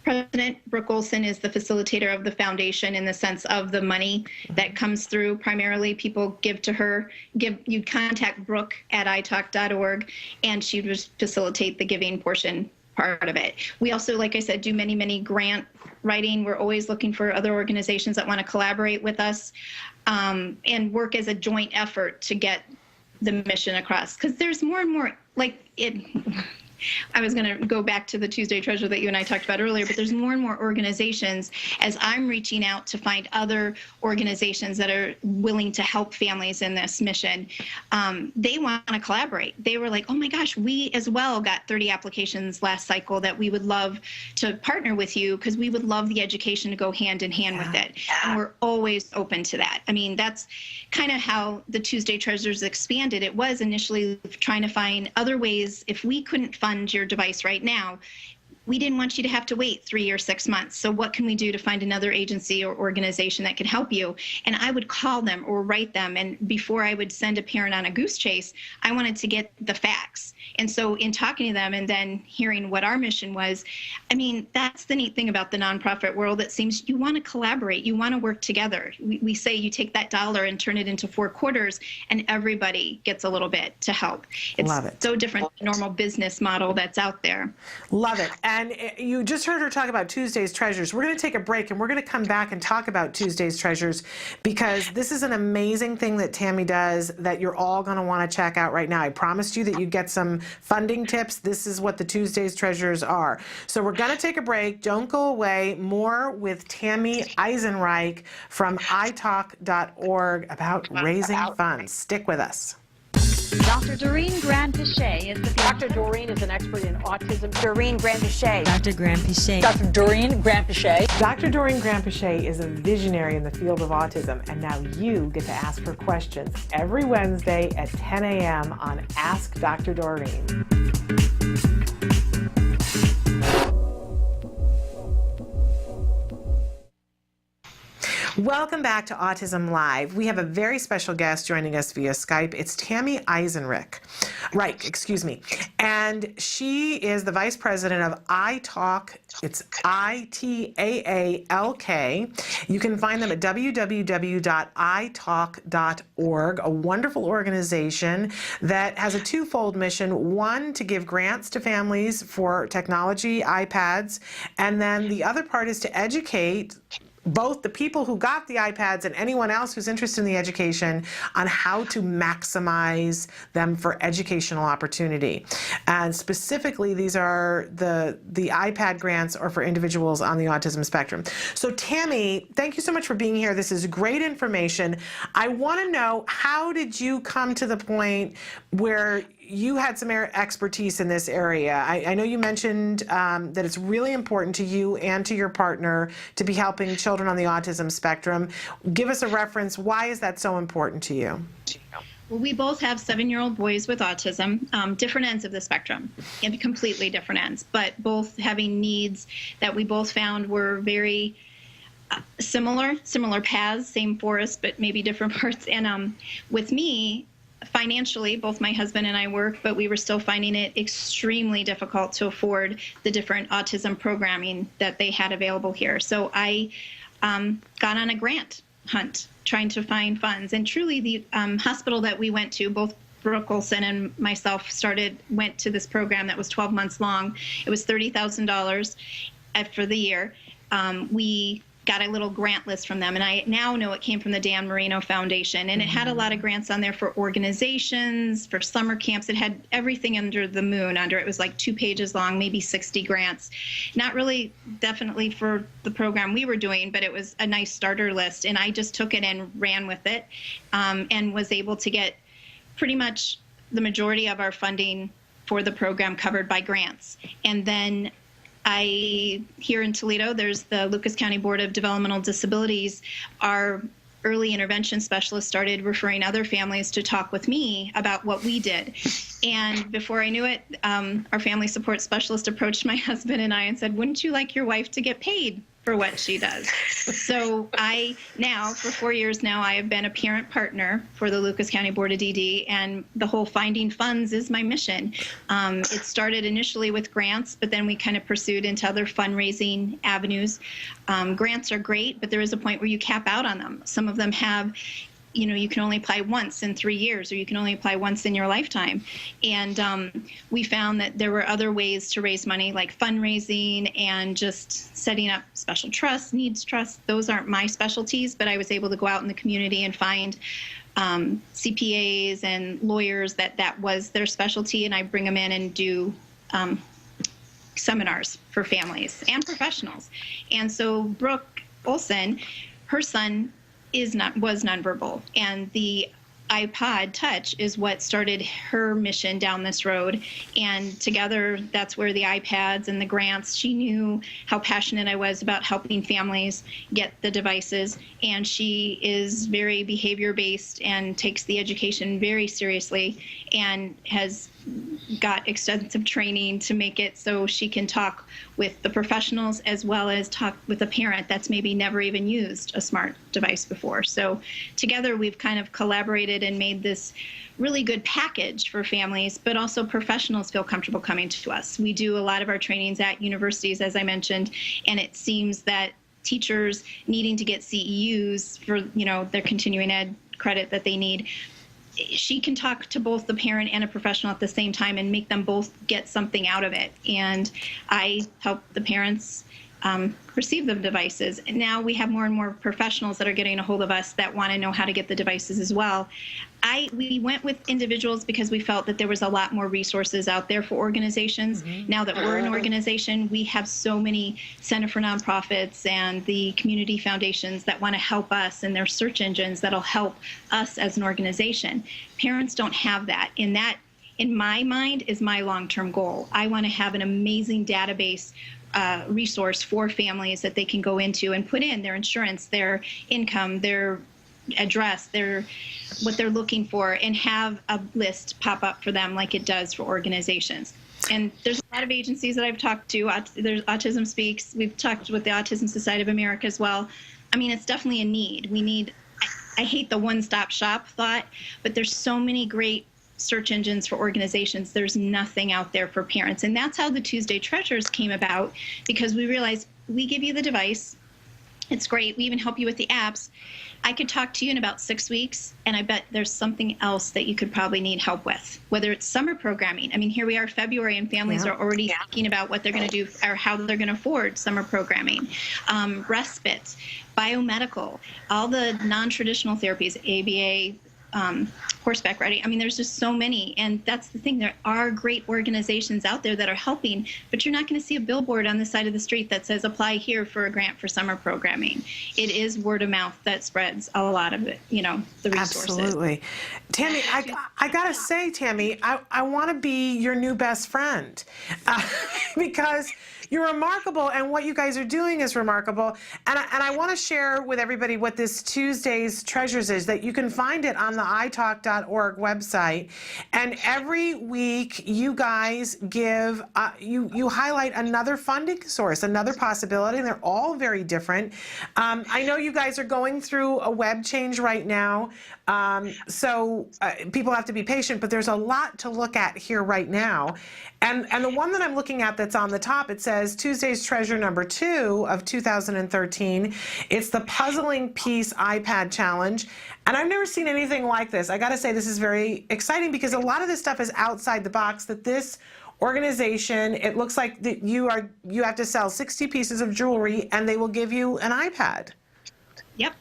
President Brooke Olson is the facilitator of the foundation in the sense of the money that comes through. Primarily, people give to her. You'd contact Brooke at iTaalk.org, and she would facilitate the giving portion part of it. We also, like I said, do many, many grant writing. We're always looking for other organizations that want to collaborate with us and work as a joint effort to get the mission across. Because there's more and more, I was going to go back to the Tuesday Treasure that you and I talked about earlier, but there's more and more organizations as I'm reaching out to find other organizations that are willing to help families in this mission. They want to collaborate. They were like, oh my gosh, we as well got 30 applications last cycle that we would love to partner with you because we would love the education to go hand in hand with it. And we're always open to that. I mean, that's kind of how the Tuesday Treasures expanded. It was initially trying to find other ways. If we couldn't fund your device right now, we didn't want you to have to wait 3 or 6 months. So what can we do to find another agency or organization that could help you? And I would call them or write them. And before I would send a parent on a goose chase, I wanted to get the facts. And so in talking to them and then hearing what our mission was, I mean, that's the neat thing about the nonprofit world. It seems you want to collaborate. You want to work together. We say you take that dollar and turn it into 4 quarters and everybody gets a little bit to help. It's Love it. so different than the normal business model that's out there. Love it. And you just heard her talk about Tuesday's Treasures. We're going to take a break, and we're going to come back and talk about Tuesday's Treasures, because this is an amazing thing that Tammy does that you're all going to want to check out right now. I promised you that you'd get some funding tips. This is what the Tuesday's Treasures are. So we're going to take a break. Don't go away. More with Tammy Eisenreich from iTaalk.org about raising funds. Stick with us. Dr. Doreen Grand-Pichet is the Dr. Doreen is an expert in autism. Doreen Grand-Pichet. Dr. Grand-Pichet. Dr. Doreen Grand-Pichet. Dr. Doreen Grand-Pichet is a visionary in the field of autism, and now you get to ask her questions every Wednesday at 10 a.m. on Ask Dr. Doreen. Welcome back to Autism Live. We have a very special guest joining us via Skype. It's Tammy Eisenreich. And she is the vice president of iTaalk. It's iTaalk. You can find them at www.italk.org, a wonderful organization that has a twofold mission. One, to give grants to families for technology, iPads, and then the other part is to educate both the people who got the iPads and anyone else who's interested in the education on how to maximize them for educational opportunity. And specifically, these are the iPad grants are for individuals on the autism spectrum. So Tammy, thank you so much for being here. This is great information. I want to know, how did you come to the point where you had some expertise in this area? I know you mentioned that it's really important to you and to your partner to be helping children on the autism spectrum. Give us a reference. Why is that so important to you? Well, we both have 7-year-old boys with autism, different ends of the spectrum, and completely different ends, but both having needs that we both found were very similar paths, same forest, but maybe different parts. And with me, financially, both my husband and I work, but we were still finding it extremely difficult to afford the different autism programming that they had available here. So I got on a grant hunt trying to find funds. And truly, the hospital that we went to, both Brooke Olson and myself went to this program that was 12 months long. It was $30,000 for the year. We got a little grant list from them, and I now know it came from the Dan Marino Foundation, and it had a lot of grants on there for organizations, for summer camps. It had everything under the moon under it. It was like 2 pages long, maybe 60 grants. Not really definitely for the program we were doing, but it was a nice starter list, and I just took it and ran with it, and was able to get pretty much the majority of our funding for the program covered by grants. And then here in Toledo, there's the Lucas County Board of Developmental Disabilities. Our early intervention specialist started referring other families to talk with me about what we did. And before I knew it, our family support specialist approached my husband and I and said, "Wouldn't you like your wife to get paid for what she does?" So for 4 years now, I have been a parent partner for the Lucas County Board of DD, and the whole finding funds is my mission. It started initially with grants, but then we kind of pursued into other fundraising avenues. Grants are great, but there is a point where you cap out on them. Some of them have, you can only apply once in 3 years, or you can only apply once in your lifetime. And we found that there were other ways to raise money, like fundraising and just setting up special trusts, needs trusts. Those aren't my specialties, but I was able to go out in the community and find CPAs and lawyers that was their specialty, and I bring them in and do seminars for families and professionals. And so Brooke Olson, her son was nonverbal, and the iPod Touch is what started her mission down this road. And together, that's where the iPads and the grants, she knew how passionate I was about helping families get the devices. And she is very behavior-based and takes the education very seriously, and has got extensive training to make it so she can talk with the professionals as well as talk with a parent that's maybe never even used a smart device before. So together we've kind of collaborated and made this really good package for families, but also professionals feel comfortable coming to us. We do a lot of our trainings at universities, as I mentioned, and it seems that teachers needing to get CEUs for their continuing ed credit that they need, she can talk to both the parent and a professional at the same time and make them both get something out of it. And I help the parents receive the devices. And now we have more and more professionals that are getting a hold of us that want to know how to get the devices as well. We went with individuals because we felt that there was a lot more resources out there for organizations. Now that we're an organization, we have so many Center for Nonprofits and the community foundations that want to help us, and their search engines that'll help us as an organization. Parents don't have that. And that, in my mind, is my long-term goal. I want to have an amazing database resource for families that they can go into and put in their insurance, their income, their address, what they're looking for, and have a list pop up for them like it does for organizations. And there's a lot of agencies that I've talked to. There's Autism Speaks. We've talked with the Autism Society of America as well. I mean, it's definitely a need. We need, I hate the one-stop shop thought, but there's so many great search engines for organizations. There's nothing out there for parents. And that's how the Tuesday Treasures came about, because we realized we give you the device. It's great. We even help you with the apps. I could talk to you in about 6 weeks, and I bet there's something else that you could probably need help with, whether it's summer programming. I mean, here we are February, and families are already thinking about what they're going to do or how they're going to afford summer programming, respite, biomedical, all the non-traditional therapies, ABA, horseback riding. I mean, there's just so many. And that's the thing. There are great organizations out there that are helping, but you're not going to see a billboard on the side of the street that says apply here for a grant for summer programming. It is word of mouth that spreads a lot of it, the resources. Absolutely. Tammy, I got to say, Tammy, I want to be your new best friend because you're remarkable, and what you guys are doing is remarkable. And I want to share with everybody what this Tuesday's Treasures is, that you can find it on the iTaalk.org website. And every week you guys give, you highlight another funding source, another possibility, and they're all very different. I know you guys are going through a web change right now, so people have to be patient, but there's a lot to look at here right now. And the one that I'm looking at that's on the top, it says Tuesday's Treasure number 2 of 2013. It's the Puzzling Piece iPad Challenge. And I've never seen anything like this. I got to say, this is very exciting because a lot of this stuff is outside the box, that this organization, it looks like that you have to sell 60 pieces of jewelry and they will give you an iPad. Yep.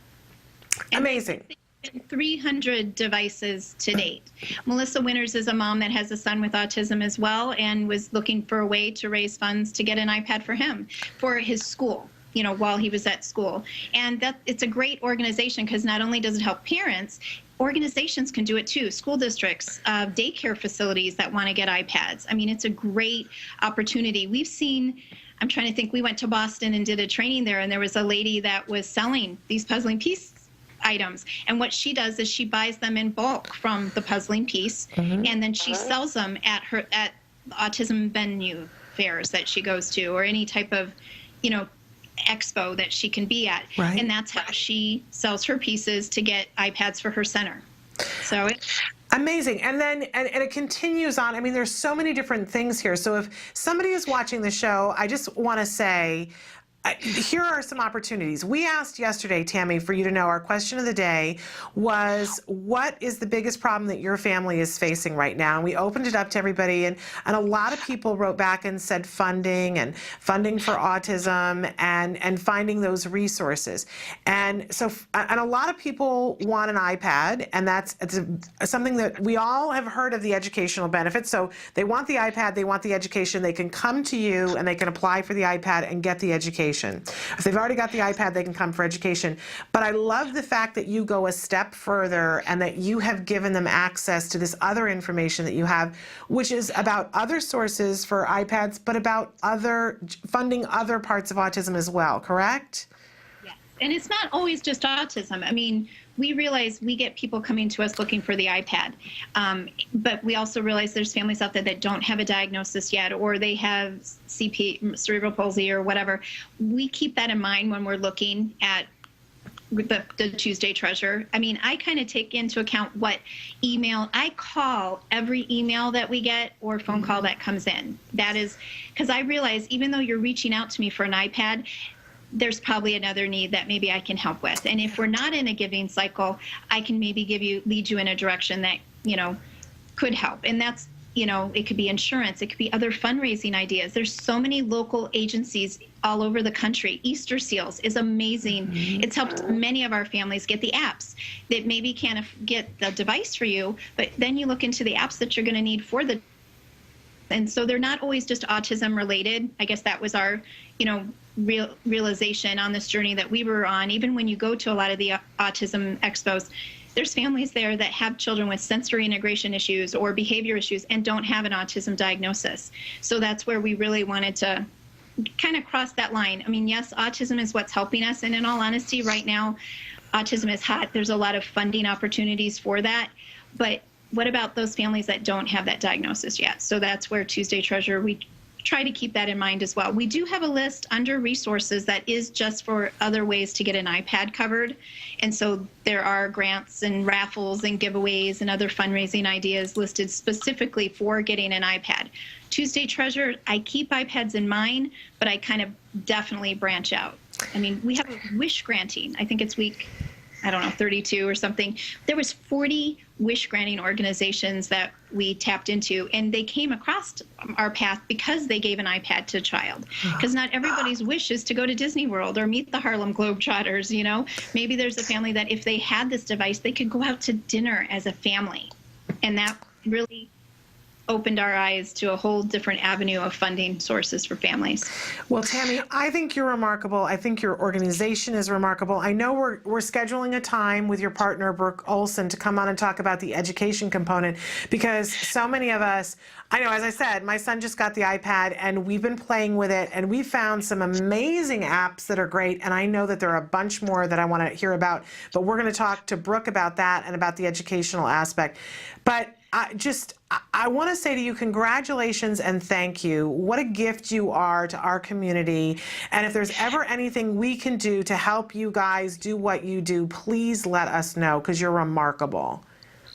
Amazing. 300 devices to date. Melissa Winters is a mom that has a son with autism as well, and was looking for a way to raise funds to get an iPad for him, for his school, while he was at school. And it's a great organization because not only does it help parents, organizations can do it too. School districts, daycare facilities that want to get iPads. I mean, it's a great opportunity. We've seen, I'm trying to think, we went to Boston and did a training there, and there was a lady that was selling these puzzling piece items. And what she does is she buys them in bulk from the puzzling piece, and then she sells them at autism venue fairs that she goes to, or any type of, expo that she can be at. Right. And that's how she sells her pieces to get iPads for her center. So it's amazing. And then and it continues on. I mean, there's so many different things here. So if somebody is watching the show, I just want to say, here are some opportunities. We asked yesterday, Tammy, for you to know, our question of the day was, what is the biggest problem that your family is facing right now? And we opened it up to everybody, and a lot of people wrote back and said funding for autism and finding those resources. And so, and a lot of people want an iPad, and it's something that we all have heard of, the educational benefits. So they want the iPad, they want the education, they can come to you and they can apply for the iPad and get the education. If they've already got the iPad, they can come for education. But I love the fact that you go a step further and that you have given them access to this other information that you have, which is about other sources for iPads, but about funding other parts of autism as well, correct? Yes. And it's not always just autism. I mean, we realize we get people coming to us looking for the iPad, but we also realize there's families out there that don't have a diagnosis yet, or they have CP, cerebral palsy, or whatever. We keep that in mind when we're looking at the Tuesday Treasure. I mean, I kind of take into account what email, I call every email that we get or phone call that comes in. That is, because I realize even though you're reaching out to me for an iPad, there's probably another need that maybe I can help with. And if we're not in a giving cycle, I can maybe lead you in a direction that could help. And that's, it could be insurance, it could be other fundraising ideas. There's so many local agencies all over the country. Easter Seals is amazing. Mm-hmm. It's helped many of our families get the apps that maybe can't get the device for you, but then you look into the apps that you're going to need for the. And so they're not always just autism related. I guess that was our, realization on this journey that we were on. Even when you go to a lot of the autism expos, there's families there that have children with sensory integration issues or behavior issues and don't have an autism diagnosis. So that's where we really wanted to kind of cross that line. I mean, yes, autism is what's helping us. And in all honesty, right now, autism is hot. There's a lot of funding opportunities for that. But what about those families that don't have that diagnosis yet? So that's where Tuesday Treasure, we try to keep that in mind as well. We do have a list under resources that is just for other ways to get an iPad covered. And so there are grants and raffles and giveaways and other fundraising ideas listed specifically for getting an iPad. Tuesday Treasure, I keep iPads in mind, but I kind of definitely branch out. I mean, we have a wish granting. I think it's week, 32 or something. There was 40 wish granting organizations that we tapped into, and they came across our path because they gave an iPad to a child. Because not everybody's wish is to go to Disney World or meet the Harlem Globetrotters, Maybe there's a family that if they had this device, they could go out to dinner as a family. And that really opened our eyes to a whole different avenue of funding sources for families. Well, Tammy, I think you're remarkable. I think your organization is remarkable. I know we're scheduling a time with your partner, Brooke Olson, to come on and talk about the education component, because so many of us, I know, as I said, my son just got the iPad and we've been playing with it and we found some amazing apps that are great. And I know that there are a bunch more that I want to hear about, but we're going to talk to Brooke about that and about the educational aspect. But I want to say to you, congratulations and thank you. What a gift you are to our community. And if there's ever anything we can do to help you guys do what you do, please let us know, because you're remarkable.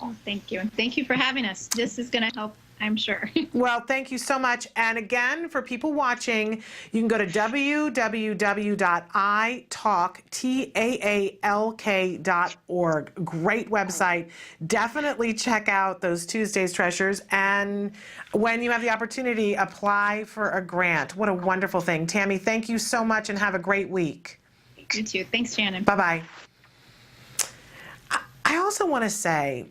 Oh, thank you. Thank you for having us. This is going to help, I'm sure. Well, thank you so much. And again, for people watching, you can go to www.iTaalk.org. Great website. Definitely check out those Tuesdays Treasures. And when you have the opportunity, apply for a grant. What a wonderful thing. Tammy, thank you so much and have a great week. You too. Thanks, Shannon. Bye-bye. I also want to say,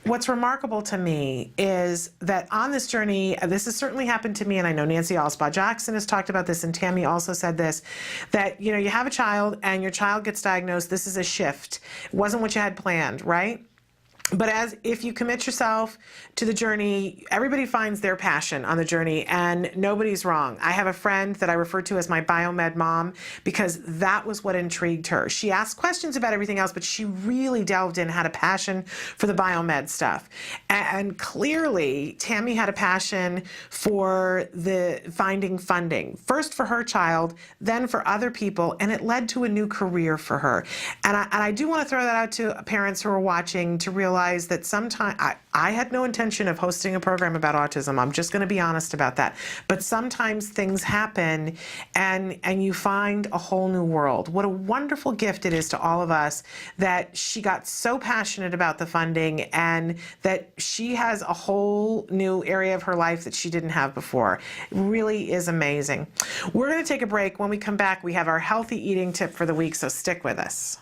what's remarkable to me is that on this journey, this has certainly happened to me, and I know Nancy Alspaugh-Jackson has talked about this, and Tammy also said this, that you have a child and your child gets diagnosed, this is a shift. It wasn't what you had planned, right? But if you commit yourself to the journey, everybody finds their passion on the journey, and nobody's wrong. I have a friend that I refer to as my biomed mom because that was what intrigued her. She asked questions about everything else, but she really delved in, had a passion for the biomed stuff. And clearly, Tammy had a passion for the finding funding, first for her child, then for other people, and it led to a new career for her. And I do want to throw that out to parents who are watching to realize that sometimes I had no intention of hosting a program about autism. I'm just going to be honest about that. But sometimes things happen and you find a whole new world. What a wonderful gift it is to all of us that she got so passionate about the funding and that she has a whole new area of her life that she didn't have before. It really is amazing. We're going to take a break. When we come back, we have our healthy eating tip for the week, so stick with us.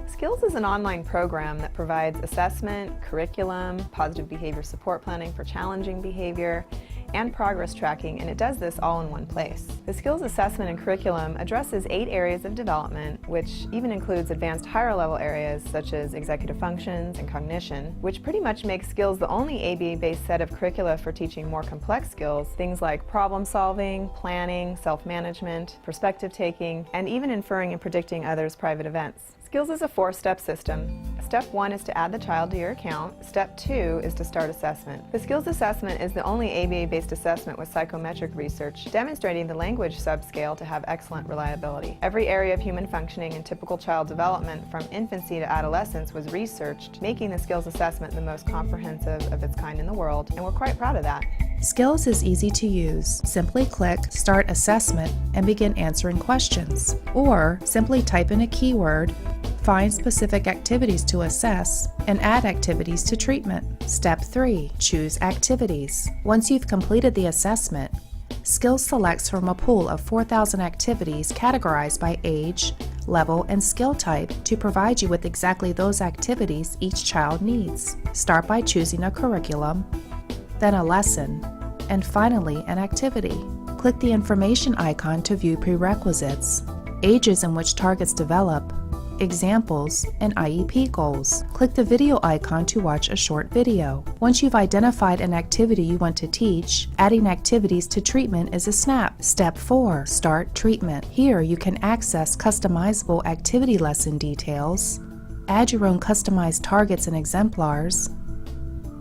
Skills is an online program that provides assessment, curriculum, positive behavior support planning for challenging behavior, and progress tracking, and it does this all in one place. The skills assessment and curriculum addresses 8 areas of development, which even includes advanced higher level areas such as executive functions and cognition, which pretty much makes skills the only ABA-based set of curricula for teaching more complex skills, things like problem solving, planning, self-management, perspective taking, and even inferring and predicting others' private events. Skills is a 4-step system. Step 1 is to add the child to your account. Step 2 is to start assessment. The skills assessment is the only ABA-based assessment with psychometric research demonstrating the language subscale to have excellent reliability. Every area of human functioning and typical child development from infancy to adolescence was researched, making the skills assessment the most comprehensive of its kind in the world, and we're quite proud of that. Skills is easy to use. Simply click Start Assessment and begin answering questions. Or simply type in a keyword, find specific activities to assess, and add activities to treatment. Step 3. Choose activities. Once you've completed the assessment, Skills selects from a pool of 4,000 activities categorized by age, level, and skill type to provide you with exactly those activities each child needs. Start by choosing a curriculum, then a lesson, and finally an activity. Click the information icon to view prerequisites, ages in which targets develop, examples, and IEP goals. Click the video icon to watch a short video. Once you've identified an activity you want to teach, adding activities to treatment is a snap. Step 4. Start treatment. Here you can access customizable activity lesson details, add your own customized targets and exemplars,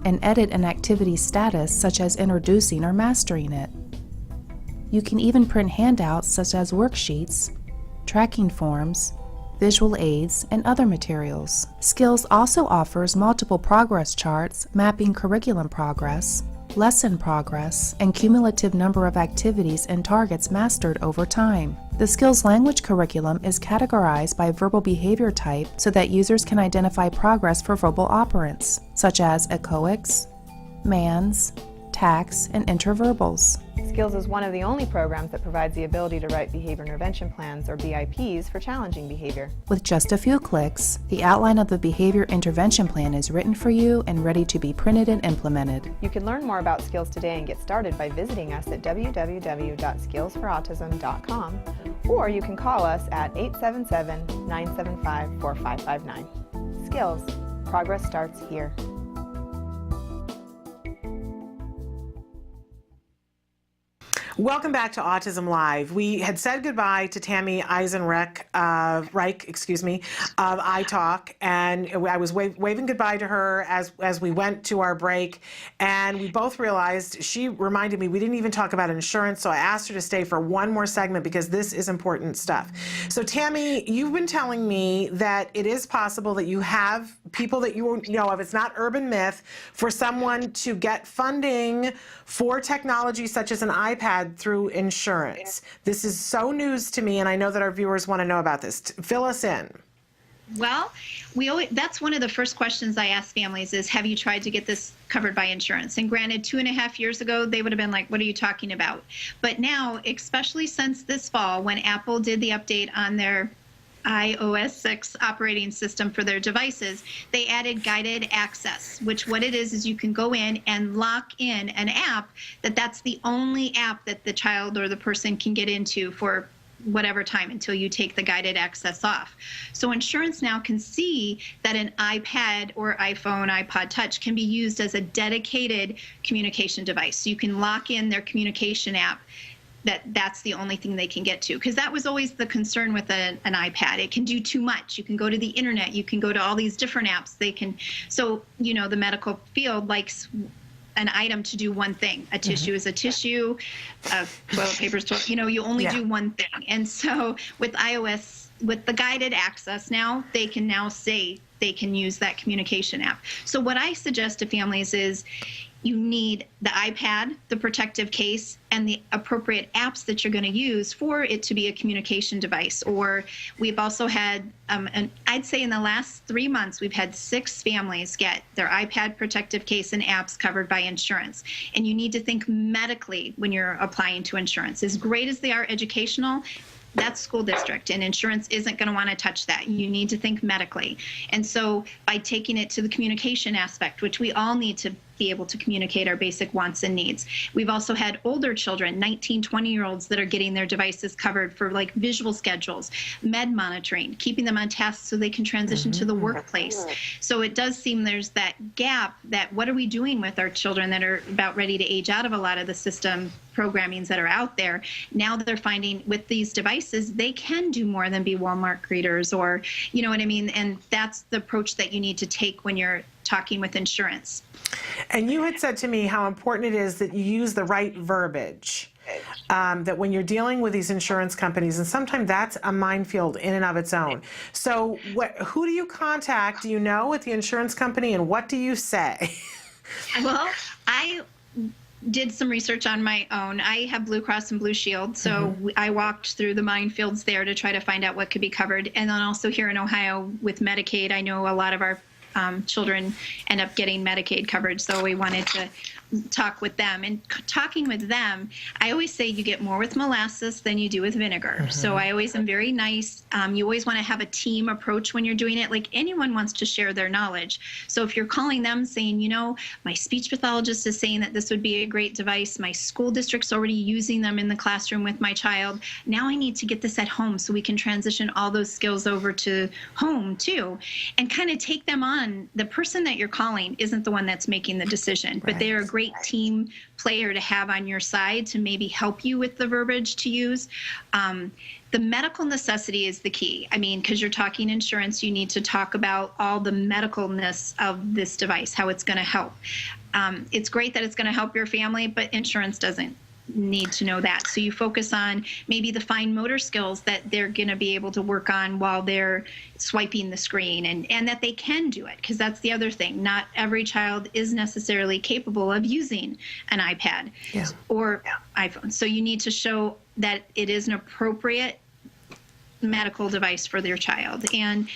and edit an activity status such as introducing or mastering it. You can even print handouts such as worksheets, tracking forms, visual aids, and other materials. Skills also offers multiple progress charts mapping curriculum progress, lesson progress, and cumulative number of activities and targets mastered over time. The Skills language curriculum is categorized by verbal behavior type so that users can identify progress for verbal operants, such as echoics, mans, tax, and interverbals. Skills is one of the only programs that provides the ability to write behavior intervention plans, or BIPs, for challenging behavior. With just a few clicks, the outline of the behavior intervention plan is written for you and ready to be printed and implemented. You can learn more about Skills today and get started by visiting us at www.skillsforautism.com, or you can call us at 877-975-4559. Skills. Progress starts here. Welcome back to Autism Live. We had said goodbye to Tammy Eisenreich, of iTaalk, and I was waving goodbye to her as we went to our break, and we both realized, she reminded me we didn't even talk about insurance, so I asked her to stay for one more segment because this is important stuff. So Tammy, you've been telling me that it is possible that you have people that you know of, it's not urban myth, for someone to get funding for technology such as an iPad through insurance. This is so news to me, and I know that our viewers want to know about this. Fill us in. Well, that's one of the first questions I ask families is, have you tried to get this covered by insurance? And granted, 2.5 years ago, they would have been like, what are you talking about? But now, especially since this fall, when Apple did the update on their iOS 6 operating system for their devices, they added guided access, which what it is you can go in and lock in an app that's the only app that the child or the person can get into for whatever time until you take the guided access off. So insurance now can see that an iPad or iPhone, iPod Touch can be used as a dedicated communication device. So you can lock in their communication app, that's the only thing they can get to, because that was always the concern with an iPad. It can do too much. You can go to the internet, you can go to all these different apps. So the medical field likes an item to do one thing. A tissue is a tissue, toilet paper is toilet, you only do one thing. And so with iOS, with the guided access now, they can now say they can use that communication app. So what I suggest to families is, you need the iPad, the protective case, and the appropriate apps that you're going to use for it to be a communication device. Or we've also had, and I'd say in the last 3 months, we've had 6 families get their iPad protective case and apps covered by insurance. And you need to think medically when you're applying to insurance. As great as they are educational, that's school district, and insurance isn't going to want to touch that. You need to think medically. And so by taking it to the communication aspect, which we all need to be able to communicate our basic wants and needs. We've also had older children, 19, 20-year-olds that are getting their devices covered for like visual schedules, med monitoring, keeping them on task so they can transition to the workplace. So it does seem there's that gap, that what are we doing with our children that are about ready to age out of a lot of the system programmings that are out there. Now they're finding with these devices, they can do more than be Walmart greeters, or, you know what I mean? And that's the approach that you need to take when you're talking with insurance. And you had said to me how important it is that you use the right verbiage, that when you're dealing with these insurance companies, and sometimes that's a minefield in and of its own. So who do you contact, do you know, with the insurance company, and what do you say? Well, did some research on my own. I have Blue Cross and Blue Shield, so I walked through the minefields there to try to find out what could be covered. And then also here in Ohio with Medicaid, I know a lot of our children end up getting Medicaid coverage, so we wanted to talk with them. And talking with them, I always say you get more with molasses than you do with vinegar. So I always am very nice. You always want to have a team approach when you're doing it. Like, anyone wants to share their knowledge. So if you're calling them saying, you know, my speech pathologist is saying that this would be a great device, my school district's already using them in the classroom with my child, now I need to get this at home so we can transition all those skills over to home too, and kind of take them on. The person that you're calling isn't the one that's making the decision, but they're a great team player to have on your side to maybe help you with the verbiage to use. The medical necessity is the key. I mean, because you're talking insurance, you need to talk about all the medicalness of this device, how it's going to help. It's great that it's going to help your family, but insurance doesn't need to know that. So you focus on maybe the fine motor skills that they're going to be able to work on while they're swiping the screen, and that they can do it, because that's the other thing. Not every child is necessarily capable of using an iPad or iPhone. So you need to show that it is an appropriate medical device for their child. And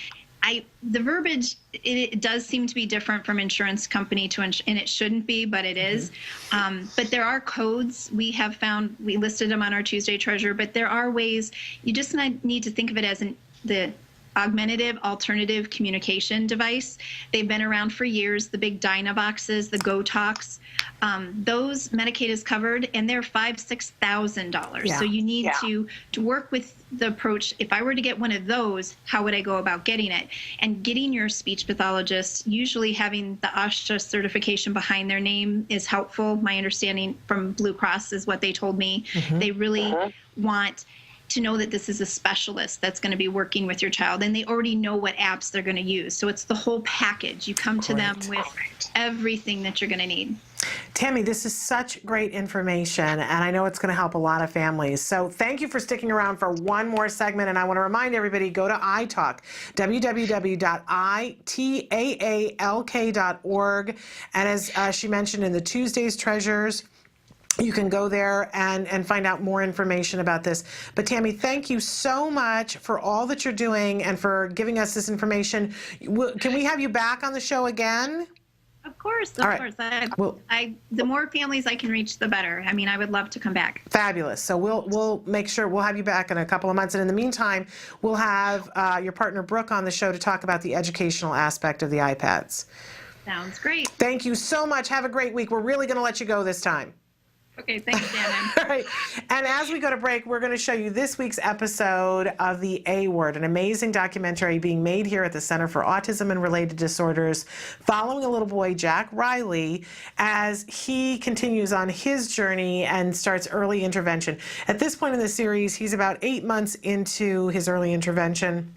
the verbiage, it does seem to be different from insurance company to, and it shouldn't be, but it is. But there are codes we have found, we listed them on our Tuesday Treasure, but there are ways. You just need to think of it as the augmentative alternative communication device. They've been around for years, the big Dynavoxes, the GoTalks. Those Medicaid is covered, and they're $5,000-$6,000. So you need to work with the approach. If I were to get one of those, how would I go about getting it? And getting your speech pathologist, usually having the OSHA certification behind their name is helpful. My understanding from Blue Cross is what they told me. They really want to know that this is a specialist that's going to be working with your child, and they already know what apps they're going to use. So it's the whole package. You come to them with everything that you're going to need. Tammy, this is such great information, and I know it's going to help a lot of families. So thank you for sticking around for one more segment, and I want to remind everybody, go to iTaalk, www.iTaalk.org, and as she mentioned in the Tuesday's Treasures, you can go there and find out more information about this. But Tammy, thank you so much for all that you're doing and for giving us this information. Can we have you back on the show again? Of course, of course. The more families I can reach, the better. I mean, I would love to come back. Fabulous. So we'll make sure we'll have you back in a couple of months. And in the meantime, we'll have your partner Brooke on the show to talk about the educational aspect of the iPads. Sounds great. Thank you so much. Have a great week. We're really going to let you go this time. Okay, thanks, Shannon. All right. And as we go to break, we're going to show you this week's episode of The A Word, an amazing documentary being made here at the Center for Autism and Related Disorders, following a little boy, Jack Riley, as he continues on his journey and starts early intervention. At this point in the series, he's about 8 months into his early intervention,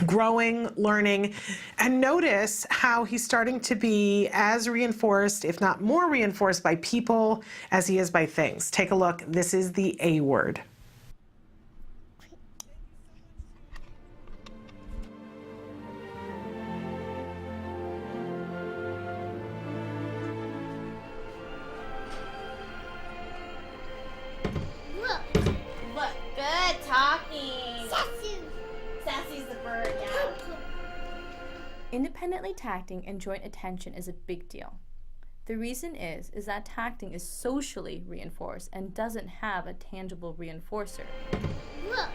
growing, learning, and notice how he's starting to be as reinforced, if not more reinforced, by people as he is by things. Take a look. This is The A Word. Look, good talking. Sassy's the bird, yeah. Independently tacting and joint attention is a big deal. The reason is that tacting is socially reinforced and doesn't have a tangible reinforcer. Look,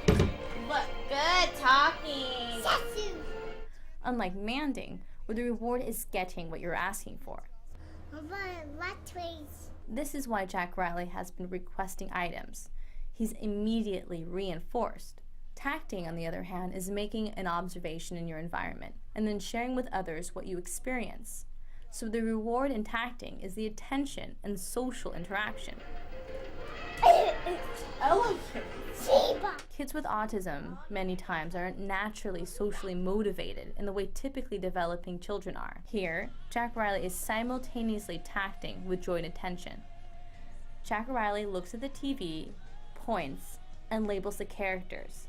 good talking. Sassy. Unlike manding, where the reward is getting what you're asking for. This is why Jack Riley has been requesting items. He's immediately reinforced. Tacting, on the other hand, is making an observation in your environment and then sharing with others what you experience. So the reward in tacting is the attention and social interaction. Kids with autism many times aren't naturally socially motivated in the way typically developing children are. Here, Jack Riley is simultaneously tacting with joint attention. Jack Riley looks at the TV, points, and labels the characters.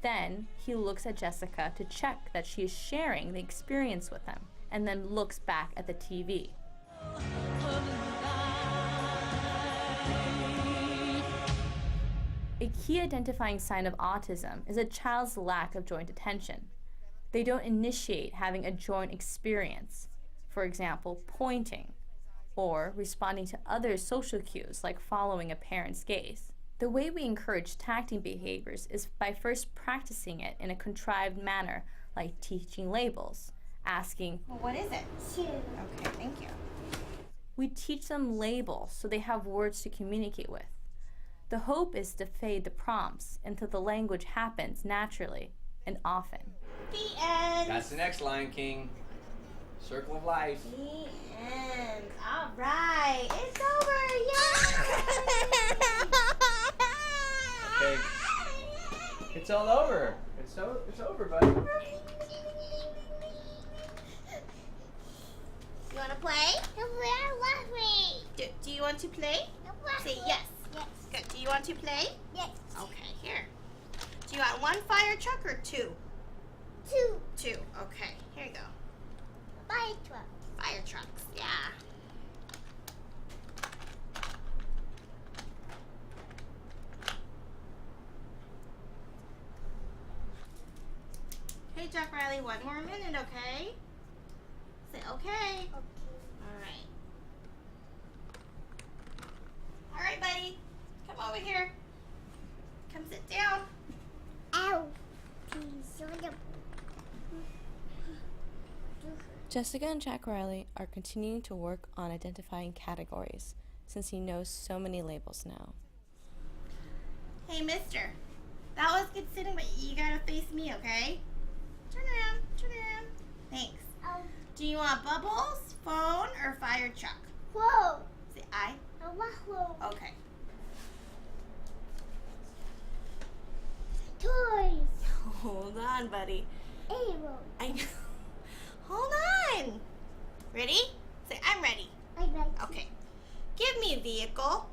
Then he looks at Jessica to check that she is sharing the experience with him, and then looks back at the TV. A key identifying sign of autism is a child's lack of joint attention. They don't initiate having a joint experience, for example, pointing, or responding to other social cues like following a parent's gaze. The way we encourage tacting behaviors is by first practicing it in a contrived manner, like teaching labels, asking, Well, what is it? Okay, thank you. We teach them labels so they have words to communicate with. The hope is to fade the prompts until the language happens naturally and often. The end. That's the next Lion King. Circle of life. The end. All right. It's over. Yay! Okay. It's all over. It's over, buddy. You want to play? Do you want to play? Say yes. Yes. Good. Do you want to play? Yes. Okay, here. Do you want one fire truck or two? Two. Two. Okay, here you go. Fire trucks. Fire trucks, yeah. Hey, Jack Riley, one more minute, okay? Say okay. Okay. All right. All right, buddy. Come over here. Come sit down. Ow. Jessica and Jack Riley are continuing to work on identifying categories since he knows so many labels now. Hey, mister. That was good sitting, but you gotta face me, okay? Turn around. Turn around. Thanks. Do you want bubbles, phone, or fire truck? Phone. Say I. I want phone. Okay. Toys. Hold on, buddy. Able. I know. Hold on. Ready? Say I'm ready. I'm ready. Okay. Give me a vehicle.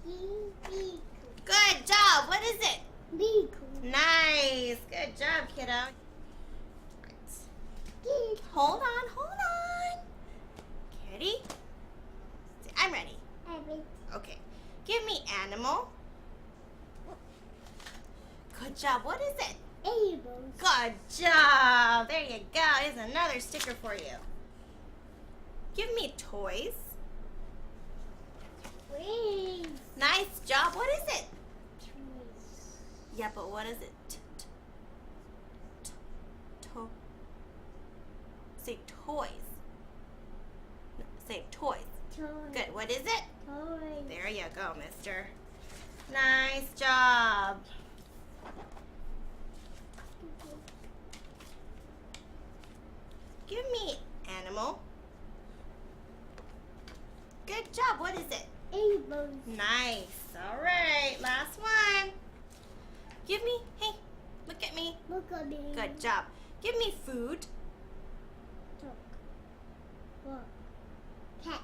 Vehicle. Good job. What is it? Vehicle. Nice. Good job, kiddo. Hold on, hold on. Ready? Say, I'm ready. I'm ready. Okay. Give me animal. Good job. What is it? Animals. Good job. There you go. Here's another sticker for you. Give me toys. Toys. Nice job. What is it? Toys. Yeah, but what is it? Say toys. No, say toys. Toys. Good. What is it? Toys. There you go, mister. Nice job. Give me animal. Good job. What is it? Animals. Nice. All right. Last one. Give me, hey, look at me. Look at me. Good job. Give me food. Cat.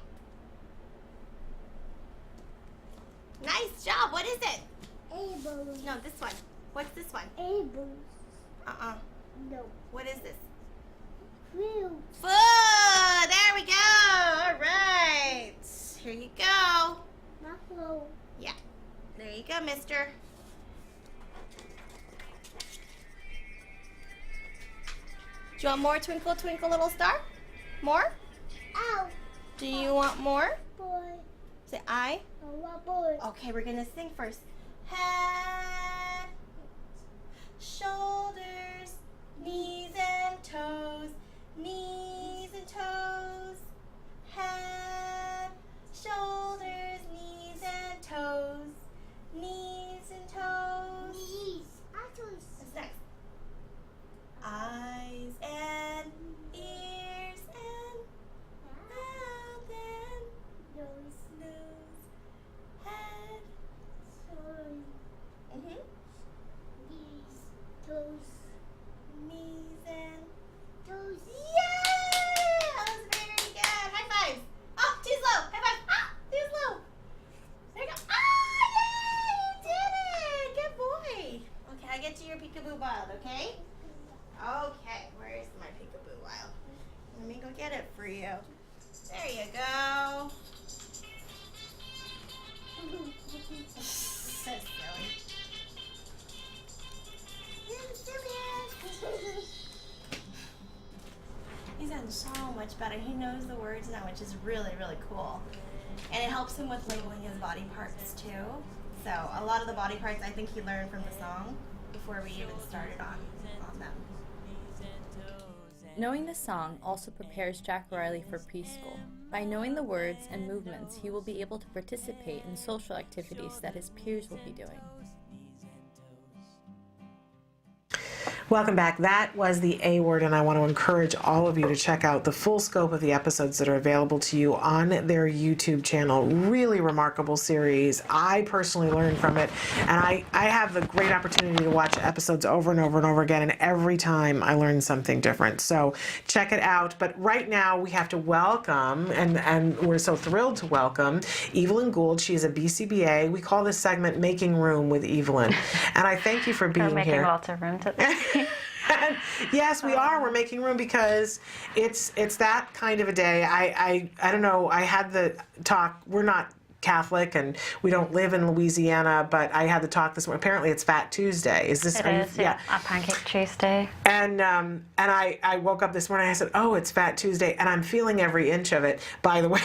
Nice job. What is it? Apples. No, this one. What's this one? Apples. No. What is this? Food. Food. There we go. All right. Here you go. Buffalo. Yeah. There you go, mister. Do you want more Twinkle Twinkle Little Star? More? Ow. Do you want more? Boy. Say I. I want boy. Okay, we're gonna sing first. Head, shoulders, knees and toes, knees and toes. Head, shoulders, knees and toes, knees and toes. Knees. What's next? Eyes and ears and mouth and nose, head, knees, toes, knees and toes. Yay! much better. He knows the words now, which is really, really cool. And it helps him with labeling his body parts too. So a lot of the body parts I think he learned from the song before we even started on them. Knowing the song also prepares Jack Riley for preschool. By knowing the words and movements, he will be able to participate in social activities that his peers will be doing. Welcome back. That was the A Word, and I want to encourage all of you to check out the full scope of the episodes that are available to you on their YouTube channel. Really remarkable series. I personally learned from it, and I have the great opportunity to watch episodes over and over and over again, and every time I learn something different. So check it out. But right now we have to welcome, and we're so thrilled to welcome, Evelyn Gould. She is a BCBA. We call this segment Making Room with Evelyn. And I thank you for being We're making here. lots of room today. Yes, we are. We're making room because it's that kind of a day. I don't know. I had the talk. We're not Catholic and we don't live in Louisiana, but I had the talk this morning. Apparently it's Fat Tuesday. Is this? It is, yeah. A Pancake Tuesday. And I woke up this morning. I said, "Oh, it's Fat Tuesday," and I'm feeling every inch of it. By the way,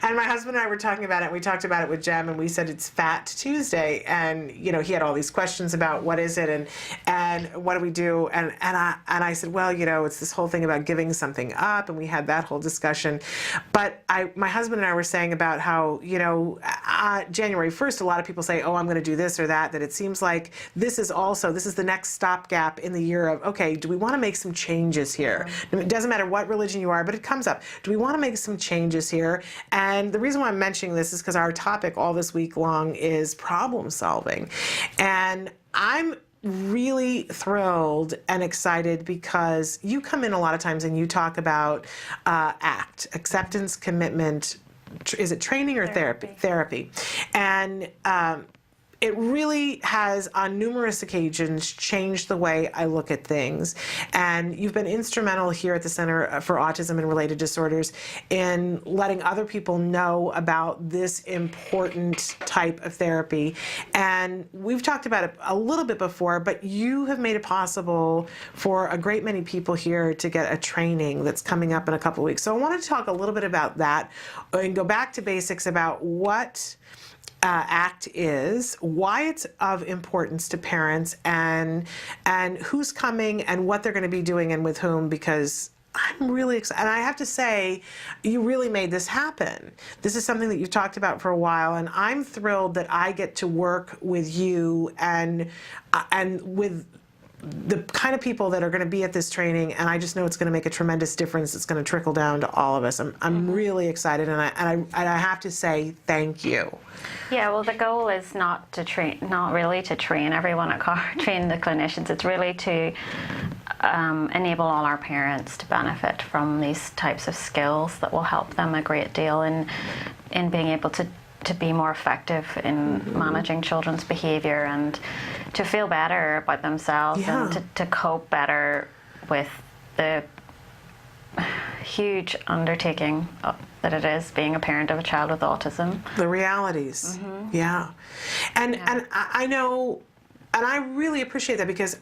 and my husband and I were talking about it. We talked about it with Jem, and we said it's Fat Tuesday. And he had all these questions about what is it and what do we do? And I said, well, it's this whole thing about giving something up, and we had that whole discussion. But my husband and I were saying about how January 1st, a lot of people say, oh, I'm going to do this or that. That it seems like this is the next stopgap in the year of, okay, do we want to make some changes here? It doesn't matter what religion you are, but it comes up. Do we want to make some changes here? And the reason why I'm mentioning this is because our topic all this week long is problem solving. And I'm really thrilled and excited because you come in a lot of times and you talk about ACT, acceptance, commitment, is it training or therapy? And it really has, on numerous occasions, changed the way I look at things. And you've been instrumental here at the Center for Autism and Related Disorders in letting other people know about this important type of therapy. And we've talked about it a little bit before, but you have made it possible for a great many people here to get a training that's coming up in a couple of weeks. So I want to talk a little bit about that and go back to basics about what ACT is, why it's of importance to parents, and who's coming and what they're going to be doing and with whom, because I'm really excited. And I have to say, you really made this happen. This is something that you've talked about for a while, and I'm thrilled that I get to work with you and with the kind of people that are going to be at this training, and I just know it's going to make a tremendous difference. It's going to trickle down to all of us. I'm really excited, and I have to say thank you. Yeah, well, the goal is not really to train everyone at CAR, train the clinicians. It's really to enable all our parents to benefit from these types of skills that will help them a great deal in being able to be more effective in managing children's behavior and to feel better about themselves and to cope better with the huge undertaking that it is being a parent of a child with autism. The realities. Yeah. And I know, and I really appreciate that because,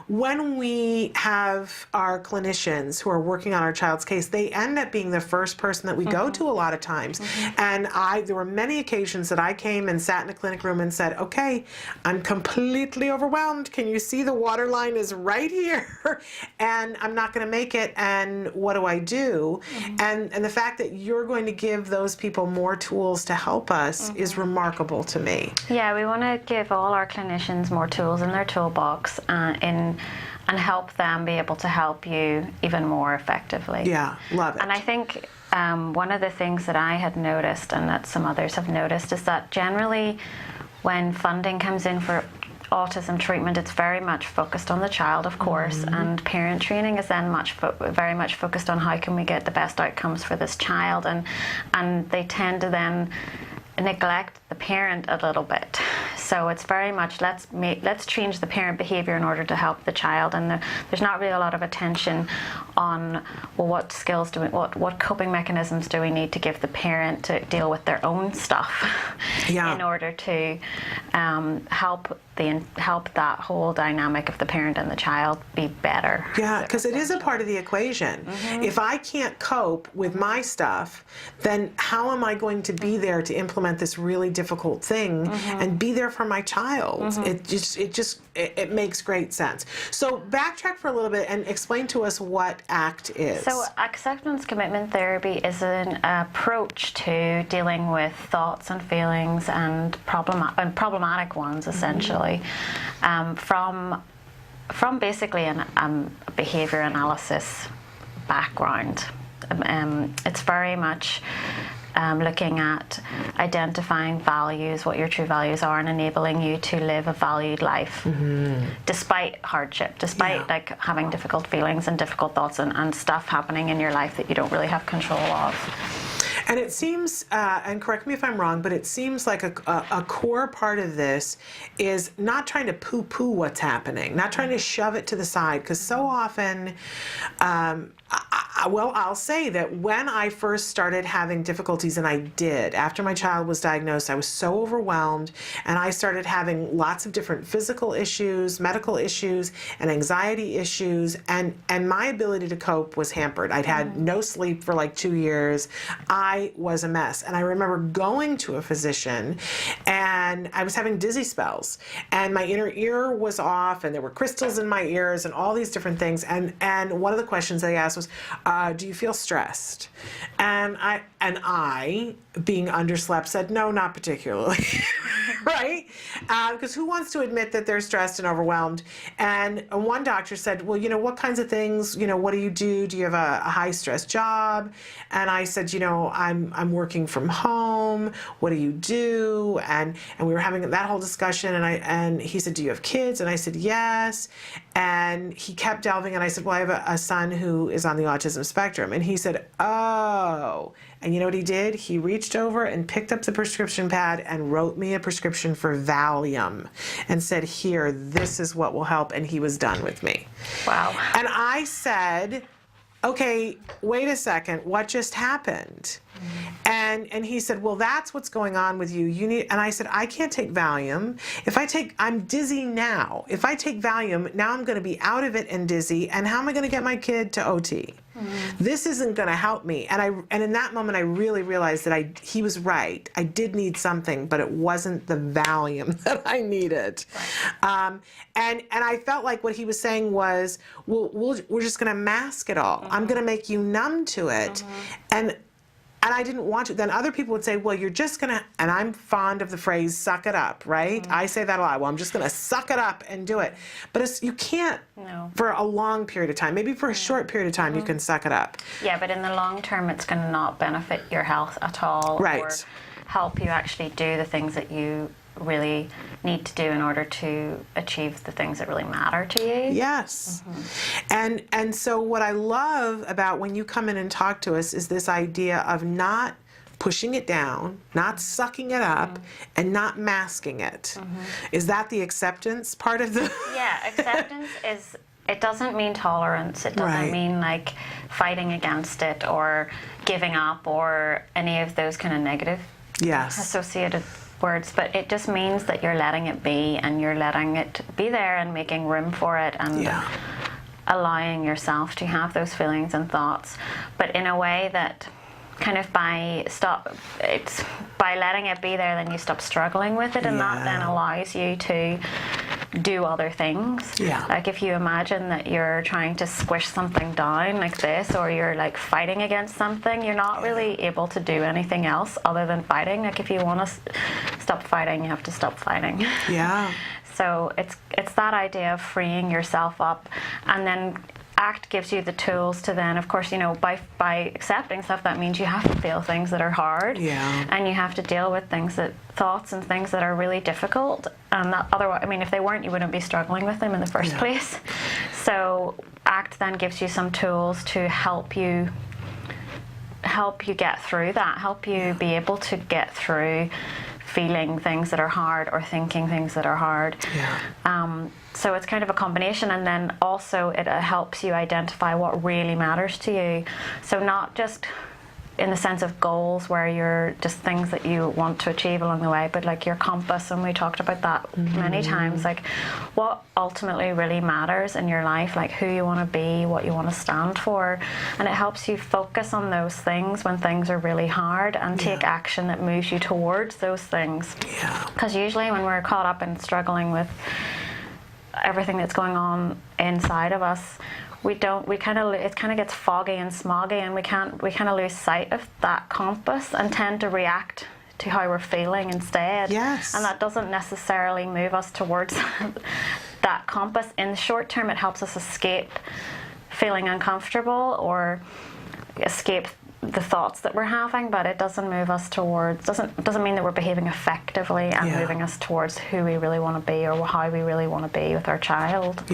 when we have our clinicians who are working on our child's case, they end up being the first person that we go to a lot of times. And there were many occasions that I came and sat in a clinic room and said, okay, I'm completely overwhelmed. Can you see the water line is right here? And I'm not going to make it. And what do I do? And the fact that you're going to give those people more tools to help us is remarkable to me. Yeah, we want to give all our clinicians more tools in their toolbox and help them be able to help you even more effectively. Yeah, love it. And I think one of the things that I had noticed and that some others have noticed is that generally when funding comes in for autism treatment, it's very much focused on the child, of course, and parent training is then very much focused on how can we get the best outcomes for this child, and they tend to then neglect the parent a little bit. So it's very much let's change the parent behavior in order to help the child, and there's not really a lot of attention on, well, what skills do we, what coping mechanisms do we need to give the parent to deal with their own stuff in order to help that whole dynamic of the parent and the child be better. Yeah, because it is a part of the equation. If I can't cope with my stuff, then how am I going to be there to implement this really difficult thing and be there for my child? It makes great sense. So backtrack for a little bit and explain to us what ACT is. So acceptance commitment therapy is an approach to dealing with thoughts and feelings and problematic ones, essentially, from basically a behavior analysis background. It's very much looking at identifying values, what your true values are, and enabling you to live a valued life despite hardship, despite like having difficult feelings and difficult thoughts and stuff happening in your life that you don't really have control of. And it seems, and correct me if I'm wrong, but it seems like a core part of this is not trying to poo-poo what's happening, not trying to shove it to the side, because so often, I'll say that when I first started having difficulties, and I did, after my child was diagnosed, I was so overwhelmed, and I started having lots of different physical issues, medical issues, and anxiety issues, and my ability to cope was hampered. I'd had no sleep for like 2 years. I was a mess. And I remember going to a physician, and I was having dizzy spells, and my inner ear was off, and there were crystals in my ears, and all these different things. And one of the questions they asked was, do you feel stressed? And I, being underslept, said, no, not particularly. Right? Because who wants to admit that they're stressed and overwhelmed? And one doctor said, well, what kinds of things, what do you do? Do you have a high stress job? And I said, I'm working from home. What do you do? And we were having that whole discussion, and he said, do you have kids? And I said, yes. And he kept delving, and I said, well, I have a son who is on the autism spectrum. And he said, oh. And you know what he did? He reached over and picked up the prescription pad and wrote me a prescription for Valium and said, here, this is what will help. And he was done with me. Wow. And I said, okay, wait a second, what just happened? And he said, well, that's what's going on with you. And I said, I can't take Valium. I'm dizzy now. If I take Valium, now I'm going to be out of it and dizzy. And how am I going to get my kid to OT? This isn't going to help me. And in that moment, I really realized that he was right. I did need something, but it wasn't the Valium that I needed. Right. And I felt like what he was saying was, well, we're just going to mask it all. I'm going to make you numb to it. And I didn't want to. Then other people would say, well, you're just going to, and I'm fond of the phrase, suck it up, right? I say that a lot. Well, I'm just going to suck it up and do it. But you can't for a long period of time. Maybe for a short period of time, you can suck it up. Yeah, but in the long term, it's going to not benefit your health at all. Right. Or help you actually do the things that you really need to do in order to achieve the things that really matter to you. Yes. And so what I love about when you come in and talk to us is this idea of not pushing it down, not sucking it up, and not masking it. Is that the acceptance part of the... Yeah, acceptance is... It doesn't mean tolerance. It doesn't mean like fighting against it or giving up or any of those kind of negative associated words, but it just means that you're letting it be and you're letting it be there and making room for it and allowing yourself to have those feelings and thoughts, but in a way that kind of by letting it be there, then you stop struggling with it, and that then allows you to do other things. Like if you imagine that you're trying to squish something down like this, or you're like fighting against something, you're not really able to do anything else other than fighting. Like if you want to stop fighting, you have to stop fighting. So it's that idea of freeing yourself up, and then ACT gives you the tools to then, of course, by accepting stuff, that means you have to feel things that are hard, and you have to deal with thoughts and things that are really difficult, and that otherwise, if they weren't, you wouldn't be struggling with them in the first place. So ACT then gives you some tools to help help you get through that, help you be able to get through feeling things that are hard or thinking things that are hard. So it's kind of a combination, and then also it helps you identify what really matters to you. So not just in the sense of goals where you're just things that you want to achieve along the way, but like your compass, and we talked about that many times, like what ultimately really matters in your life, like who you want to be, what you want to stand for, and it helps you focus on those things when things are really hard and take action that moves you towards those things. Because usually when we're caught up in struggling with everything that's going on inside of us, it kind of gets foggy and smoggy, and we kind of lose sight of that compass and tend to react to how we're feeling instead. And that doesn't necessarily move us towards that compass. In the short term, it helps us escape feeling uncomfortable or escape the thoughts that we're having, but it doesn't move us towards, doesn't mean that we're behaving effectively and moving us towards who we really want to be or how we really want to be with our child.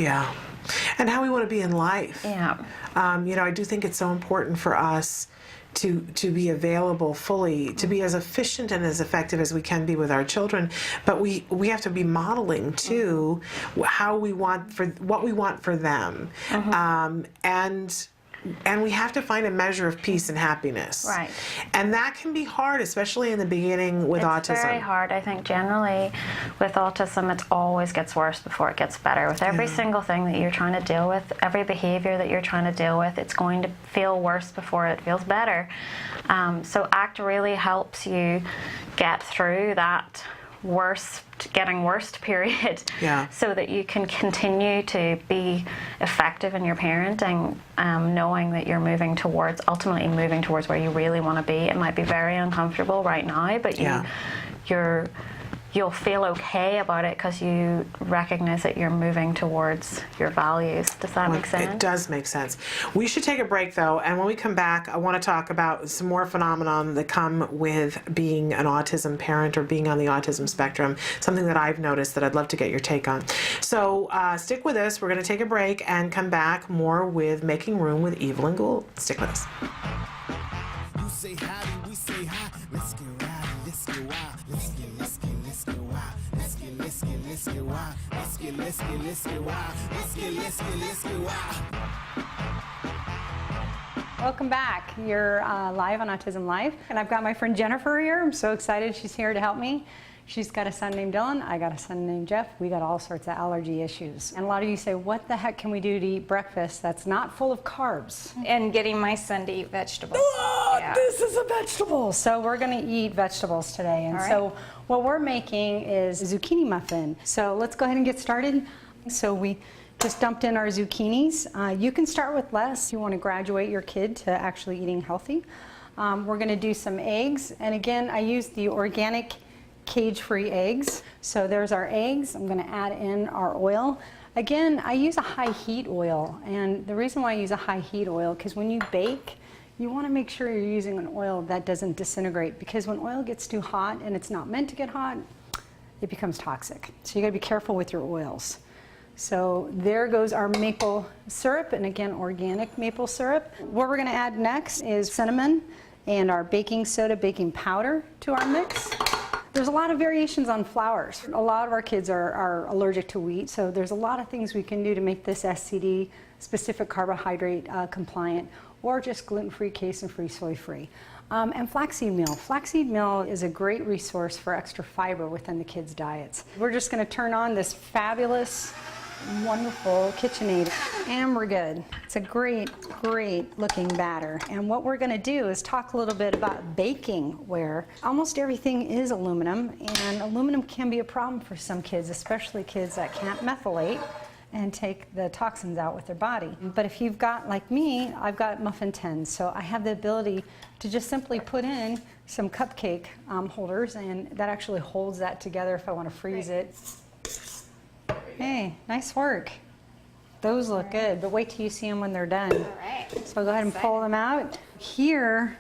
And how we want to be in life. You know, I do think it's so important for us to be available fully, to be as efficient and as effective as we can be with our children, but we have to be modeling too how we want what we want for them, and we have to find a measure of peace and happiness. And that can be hard, especially in the beginning with autism. It's very hard. I think generally with autism, it always gets worse before it gets better. With every single thing that you're trying to deal with, every behavior that you're trying to deal with, it's going to feel worse before it feels better. So ACT really helps you get through that getting worse period, so that you can continue to be effective in your parenting, knowing that you're ultimately moving towards where you really want to be. It might be very uncomfortable right now, but you'll feel okay about it because you recognize that you're moving towards your values. Does that make sense? It does make sense. We should take a break though, and when we come back, I want to talk about some more phenomenon that come with being an autism parent or being on the autism spectrum, something that I've noticed that I'd love to get your take on. So stick with us. We're going to take a break and come back more with Making Room with Evelyn Gould. Stick with us. You say howdy, we say hi. Let's get rowdy, let's get wild. Let's get wild. Let's get wild. Let's get wild. Let's get wild. Welcome back. You're live on Autism Live, and I've got my friend Jennifer here. I'm so excited she's here to help me. She's got a son named Dylan. I got a son named Jeff. We got all sorts of allergy issues. And a lot of you say, what the heck can we do to eat breakfast that's not full of carbs? And getting my son to eat vegetables. This is a vegetable. So we're going to eat vegetables today. And so what we're making is a zucchini muffin. So let's go ahead and get started. So we just dumped in our zucchinis. You can start with less if you want to graduate your kid to actually eating healthy. We're going to do some eggs. And again, I use the organic cage-free eggs. So there's our eggs. I'm going to add in our oil. Again, I use a high heat oil, and the reason why I use a high heat oil, because when you bake, you want to make sure you're using an oil that doesn't disintegrate, because when oil gets too hot and it's not meant to get hot, it becomes toxic. So you got to be careful with your oils. So there goes our maple syrup, and again, organic maple syrup. What we're going to add next is cinnamon and our baking soda, baking powder to our mix. There's a lot of variations on flours. A lot of our kids are allergic to wheat, so there's a lot of things we can do to make this SCD, specific carbohydrate compliant, or just gluten-free, casein-free, soy-free. And flaxseed meal. Flaxseed meal is a great resource for extra fiber within the kids' diets. We're just going to turn on this fabulous, wonderful KitchenAid, and we're good. It's a great, great looking batter. And what we're going to do is talk a little bit about baking, where almost everything is aluminum, and aluminum can be a problem for some kids, especially kids that can't methylate and take the toxins out with their body. But if you've got, like me, I've got muffin tins, so I have the ability to just simply put in some cupcake holders, and that actually holds that together if I want to freeze it. Hey, nice work. Those look good, but wait till you see them when they're done. So go ahead and pull them out. Here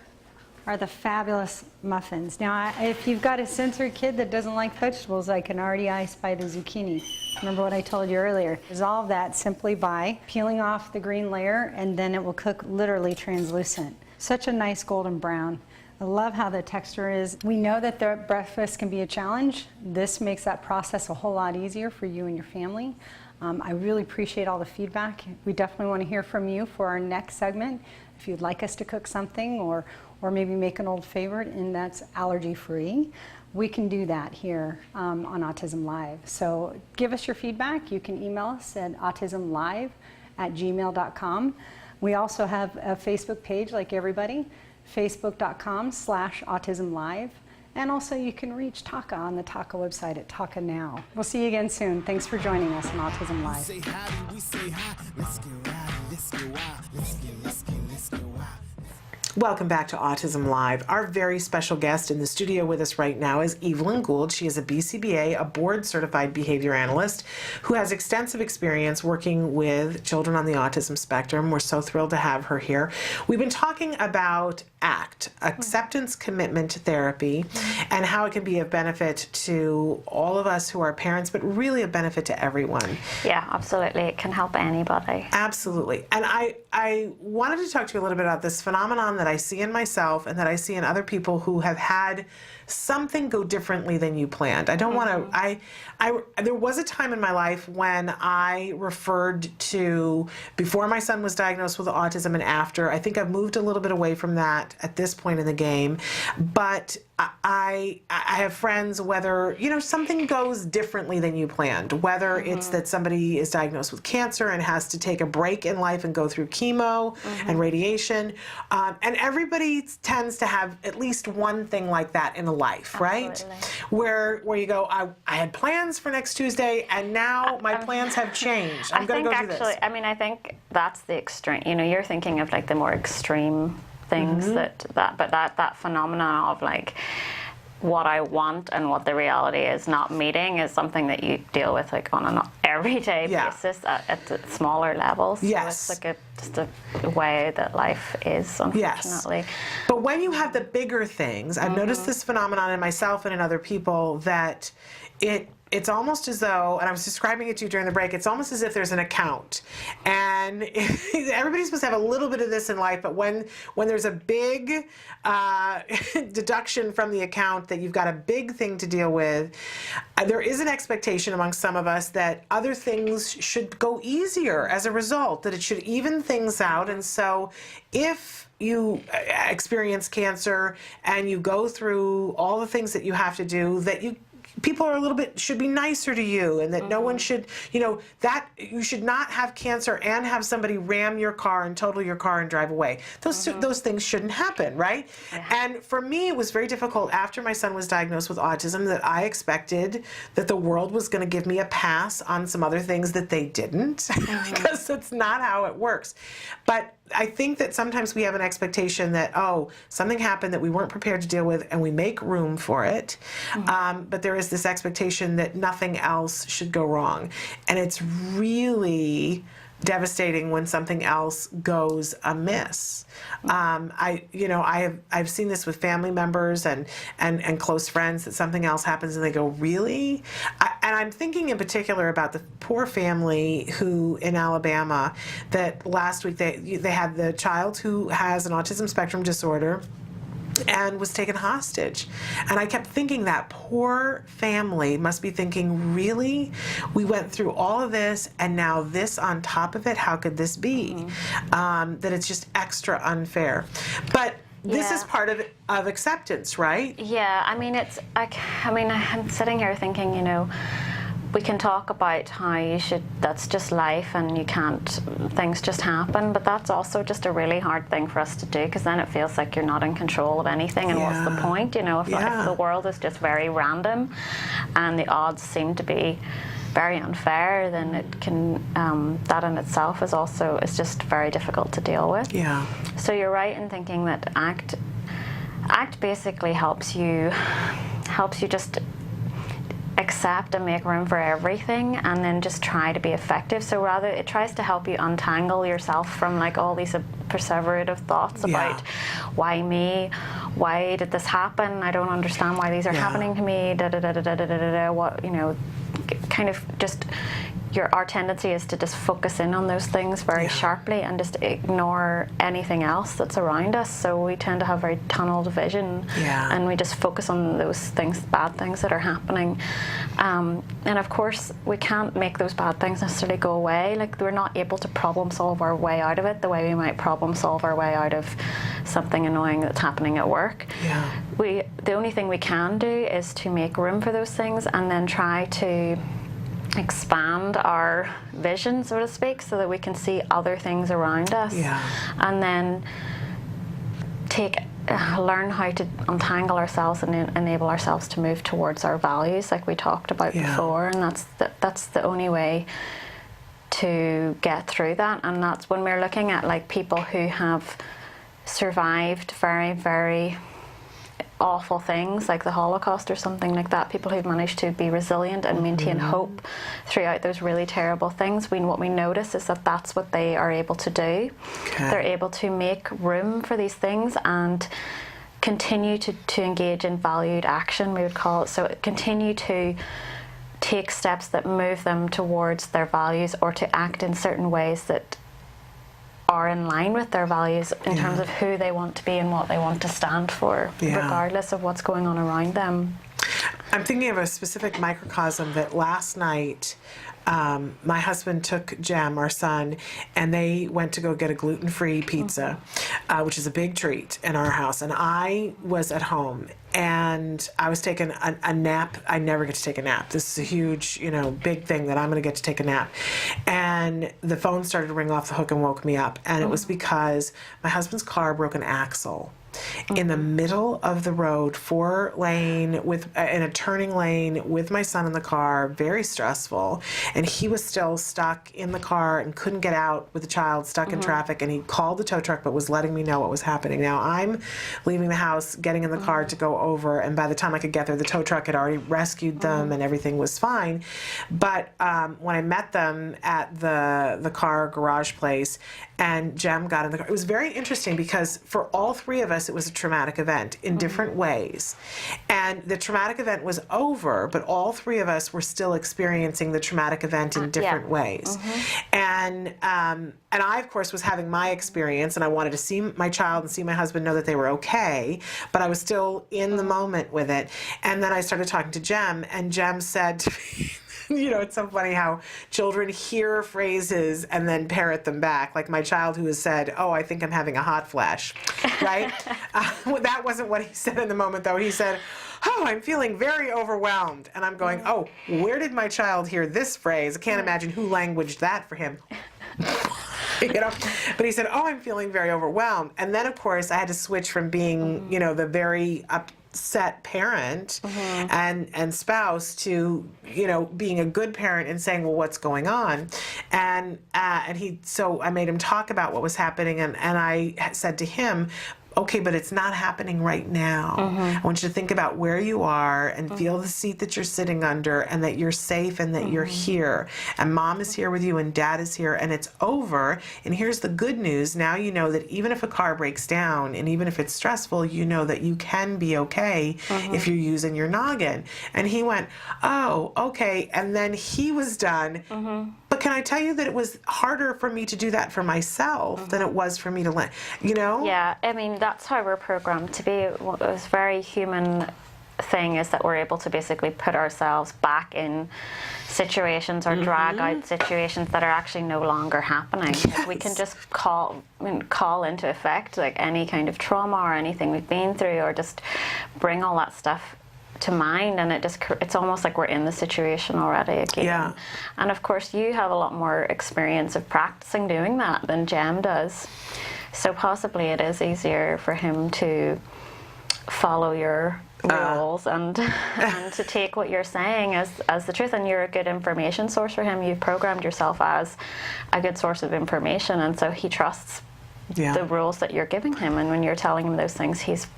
are the fabulous muffins. Now, if you've got a sensory kid that doesn't like vegetables, I can already ice by the zucchini. Remember what I told you earlier. Dissolve that simply by peeling off the green layer, and then it will cook literally translucent. Such a nice golden brown. I love how the texture is. We know that the breakfast can be a challenge. This makes that process a whole lot easier for you and your family. I really appreciate all the feedback. We definitely want to hear from you for our next segment. If you'd like us to cook something or maybe make an old favorite and that's allergy-free, we can do that here on Autism Live. So give us your feedback. You can email us at autismlive@gmail.com. We also have a Facebook page like everybody, facebook.com/autismlive. And also you can reach Taka on the Taka website at Taka Now. We'll see you again soon. Thanks for joining us on Autism Live. Say hi, we say hi. Let's get rowdy, let's get wild. Let's get wild. Welcome back to Autism Live. Our very special guest in the studio with us right now is Evelyn Gould. She is a BCBA, a board-certified behavior analyst who has extensive experience working with children on the autism spectrum. We're so thrilled to have her here. We've been talking about ACT, Acceptance Commitment Therapy, and how it can be of benefit to all of us who are parents, but really a benefit to everyone. Yeah, absolutely. It can help anybody. Absolutely. And I wanted to talk to you a little bit about this phenomenon that I see in myself and that I see in other people who have had something go differently than you planned. I don't want to, there was a time in my life when I referred to, before my son was diagnosed with autism and after, I think I've moved a little bit away from that at this point in the game, but I have friends, whether, something goes differently than you planned, whether it's that somebody is diagnosed with cancer and has to take a break in life and go through chemo and radiation, and everybody tends to have at least one thing like that in a life, right? Where you go, I had plans for next Tuesday and now my plans have changed. I'm going to go do this. I think that's the extreme. You're thinking of like the more extreme things that phenomenon of like what I want and what the reality is not meeting is something that you deal with like on an everyday basis at smaller levels. So it's like just a way that life is, unfortunately. Yes. But when you have the bigger things, I've noticed this phenomenon in myself and in other people that it's almost as though, and I was describing it to you during the break, it's almost as if there's an account. And everybody's supposed to have a little bit of this in life, but when there's a big deduction from the account that you've got a big thing to deal with, there is an expectation among some of us that other things should go easier as a result, that it should even things out. And so if you experience cancer and you go through all the things that you have to do, that people are a little bit, should be nicer to you, and that no one should, that you should not have cancer and have somebody ram your car and total your car and drive away. Those things shouldn't happen, right? And for me, it was very difficult after my son was diagnosed with autism that I expected that the world was going to give me a pass on some other things that they didn't, because that's not how it works. But I think that sometimes we have an expectation that, something happened that we weren't prepared to deal with, and we make room for it. But there is this expectation that nothing else should go wrong. And it's really devastating when something else goes amiss. I've seen this with family members and close friends, that something else happens and they go, really? And I'm thinking in particular about the poor family who in Alabama, that last week they had the child who has an autism spectrum disorder and was taken hostage. And I kept thinking that poor family must be thinking, really? We went through all of this and now this on top of it? How could this be? That it's just extra unfair. But this is part of acceptance, right? Yeah, I'm sitting here thinking, we can talk about how that's just life and things just happen, but that's also just a really hard thing for us to do, because then it feels like you're not in control of anything, and what's the point? If the world is just very random and the odds seem to be very unfair, then it can, that in itself is just very difficult to deal with. Yeah. So you're right in thinking that ACT basically helps you just accept and make room for everything, and then just try to be effective. So rather, it tries to help you untangle yourself from like all these perseverative thoughts about why me, why did this happen, I don't understand why these are happening to me, what, kind of just our tendency is to just focus in on those things very sharply and just ignore anything else that's around us. So we tend to have very tunneled vision, and we just focus on those things, bad things that are happening. And of course, we can't make those bad things necessarily go away. Like, we're not able to problem solve our way out of it the way we might problem solve our way out of something annoying that's happening at work. The only thing we can do is to make room for those things and then try to expand our vision, so to speak, so that we can see other things around us, and then learn how to untangle ourselves and enable ourselves to move towards our values, like we talked about before. And that's the only way to get through that. And that's when we're looking at like people who have survived very, very awful things like the Holocaust or something like that, people who've managed to be resilient and maintain hope throughout those really terrible things. What we notice is that that's what they are able to do. They're able to make room for these things and continue to engage in valued action, we would call it. So continue to take steps that move them towards their values, or to act in certain ways that are in line with their values in terms of who they want to be and what they want to stand for, regardless of what's going on around them. I'm thinking of a specific microcosm that last night my husband took Jem, our son, and they went to go get a gluten-free pizza, which is a big treat in our house. And I was at home, and I was taking a nap. I never get to take a nap. This is a huge, big thing that I'm going to get to take a nap. And the phone started to ring off the hook and woke me up. And it was because my husband's car broke an axle in the middle of the road, 4-lane in a turning lane with my son in the car, very stressful. And he was still stuck in the car and couldn't get out with the child stuck in traffic. And he called the tow truck, but was letting me know what was happening. Now I'm leaving the house, getting in the car to go over. And by the time I could get there, the tow truck had already rescued them and everything was fine. But when I met them at the car garage place and Jem got in the car, it was very interesting because for all three of us, it was a traumatic event in different ways. And the traumatic event was over, but all three of us were still experiencing the traumatic event in different ways. And I, of course, was having my experience, and I wanted to see my child and see my husband know that they were okay, but I was still in the moment with it. And then I started talking to Jem, and Jem said to me, it's so funny how children hear phrases and then parrot them back. Like my child who has said, "Oh, I think I'm having a hot flash," right? That wasn't what he said in the moment, though. He said, "Oh, I'm feeling very overwhelmed." And I'm going, "Oh, where did my child hear this phrase?" I can't imagine who languaged that for him. But he said, "Oh, I'm feeling very overwhelmed." And then, of course, I had to switch from being, the very upset parent and spouse to, being a good parent and saying, "Well, what's going on?" And so I made him talk about what was happening, and I said to him, "Okay, but it's not happening right now. I want you to think about where you are and feel the seat that you're sitting under and that you're safe and that you're here. And mom is here with you and dad is here and it's over. And here's the good news. Now you know that even if a car breaks down and even if it's stressful, you know that you can be okay if you're using your noggin." And he went, "Oh, okay." And then he was done. But can I tell you that it was harder for me to do that for myself than it was for me to let, Yeah, I mean, that's how we're programmed to be. What was very human thing is that we're able to basically put ourselves back in situations or drag out situations that are actually no longer happening. Like, we can just call into effect like any kind of trauma or anything we've been through, or just bring all that stuff to mind, and it's almost like we're in the situation already again. And of course you have a lot more experience of practicing doing that than Jem does, so possibly it is easier for him to follow your rules and to take what you're saying as the truth. And you're a good information source for him. You've programmed yourself as a good source of information, and so he trusts the rules that you're giving him. And when you're telling him those things, he's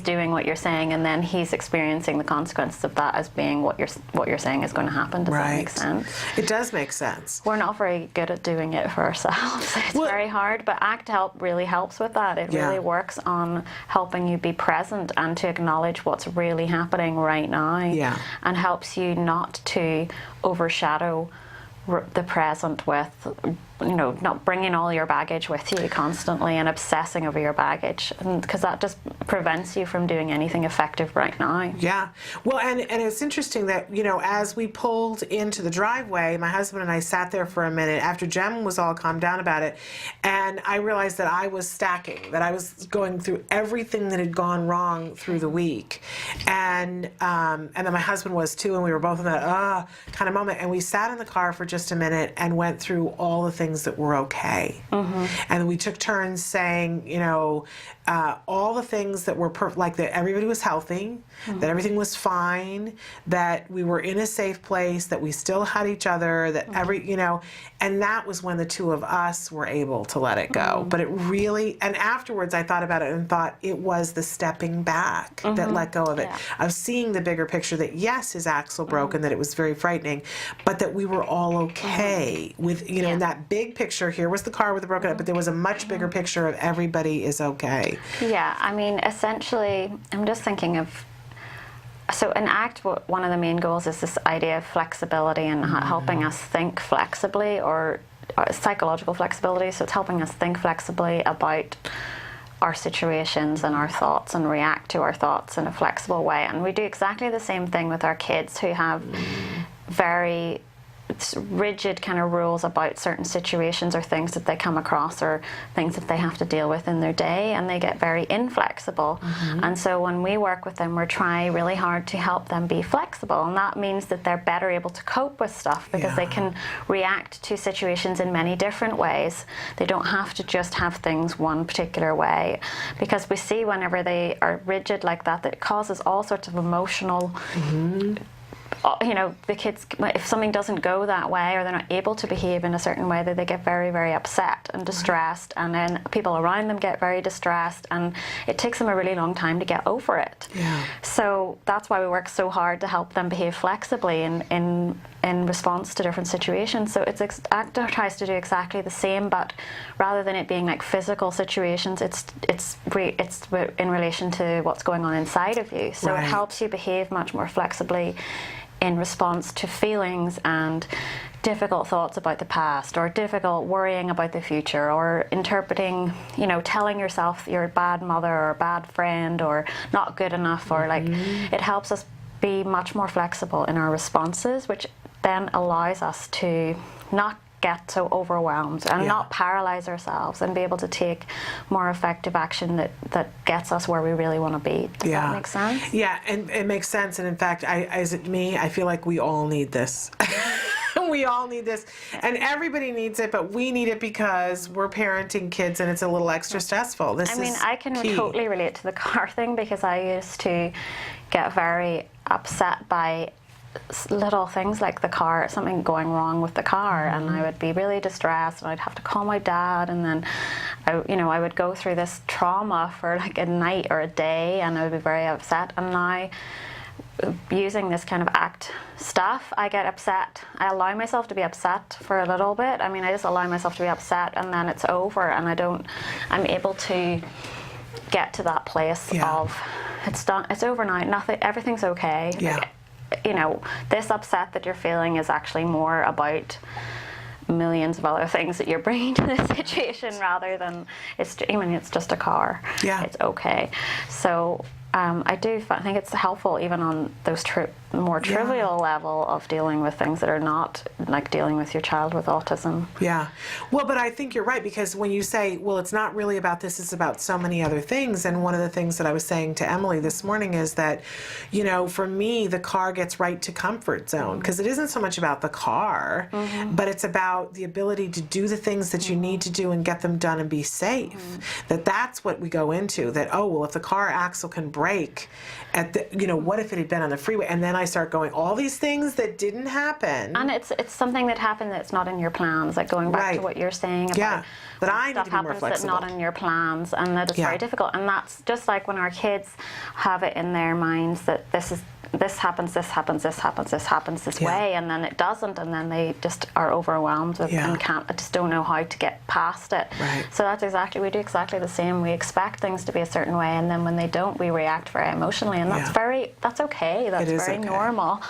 doing what you're saying, and then he's experiencing the consequences of that as being what you're saying is going to happen. Does that make sense? It does make sense. We're not very good at doing it for ourselves. It's very hard, but ACT Help really helps with that. It really works on helping you be present and to acknowledge what's really happening right now, and helps you not to overshadow the present with, you know, not bringing all your baggage with you constantly and obsessing over your baggage, because that just prevents you from doing anything effective right now. Yeah. Well, and it's interesting that, you know, as we pulled into the driveway, my husband and I sat there for a minute after Jem was all calmed down about it, and I realized that I was stacking, that I was going through everything that had gone wrong through the week, and then my husband was too, and we were both in that kind of moment, and we sat in the car for just a minute and went through all the things that were okay. And we took turns saying, you know, all the things that were like that everybody was healthy, that everything was fine, that we were in a safe place, that we still had each other, that you know, and that was when the two of us were able to let it go. But it really, and afterwards I thought about it and thought it was the stepping back that let go of it, of seeing the bigger picture that yes, his axle broke and that it was very frightening, but that we were all okay with, you know, in that big picture. Here was the car with the broken up, but there was a much bigger picture of everybody is okay. Yeah, I mean, essentially, I'm just thinking of, so in ACT, one of the main goals is this idea of flexibility and helping us think flexibly, or psychological flexibility. So it's helping us think flexibly about our situations and our thoughts and react to our thoughts in a flexible way. And we do exactly the same thing with our kids who have very rigid kind of rules about certain situations or things that they come across or things that they have to deal with in their day, and they get very inflexible. And so when we work with them, we're trying really hard to help them be flexible, and that means that they're better able to cope with stuff because they can react to situations in many different ways. They don't have to just have things one particular way, because we see whenever they are rigid like that, that it causes all sorts of emotional you know, the kids, if something doesn't go that way or they're not able to behave in a certain way, that they get very, very upset and distressed, and then people around them get very distressed, and it takes them a really long time to get over it. So that's why we work so hard to help them behave flexibly in response to different situations. So ACT tries to do exactly the same, but rather than it being like physical situations, it's in relation to what's going on inside of you. So it helps you behave much more flexibly in response to feelings and difficult thoughts about the past, or difficult worrying about the future, or interpreting, you know, telling yourself you're a bad mother or a bad friend or not good enough, or like, it helps us be much more flexible in our responses, which then allows us to not get so overwhelmed and not paralyze ourselves, and be able to take more effective action that gets us where we really want to be. Does that make sense? Yeah, and it makes sense. And in fact, I feel like we all need this. We all need this, and everybody needs it, but we need it because we're parenting kids and it's a little extra stressful. I can totally relate to the car thing, because I used to get very upset by little things like the car, something going wrong with the car, and I would be really distressed, and I'd have to call my dad, and then I would go through this trauma for like a night or a day, and I would be very upset. And now, using this kind of ACT stuff, I get upset. I allow myself to be upset for a little bit. I mean, I just allow myself to be upset, and then it's over, and I'm able to get to that place of, it's done, it's over now, everything's okay. Like, you know, this upset that you're feeling is actually more about millions of other things that you're bringing to this situation, rather than it's just a car. It's okay. So I do think it's helpful even on those more trivial level of dealing with things that are not like dealing with your child with autism. Well, but I think you're right, because when you say, well, it's not really about this, it's about so many other things. And one of the things that I was saying to Emily this morning is that, you know, for me, the car gets right to comfort zone, because it isn't so much about the car, but it's about the ability to do the things that you need to do and get them done and be safe. That's what we go into, that, oh, well, if the car axle can break at the, you know, what if it had been on the freeway? And then I start going, all these things that didn't happen. And it's something that happened that's not in your plans, like going back to what you're saying about but I need to be more flexible. That's not in your plans, and that is very difficult. And that's just like when our kids have it in their minds that this happens this way, and then it doesn't, and then they just are overwhelmed with, and can't, just don't know how to get past it. Right. So we do exactly the same. We expect things to be a certain way, and then when they don't, we react very emotionally, and that's okay. That's very normal.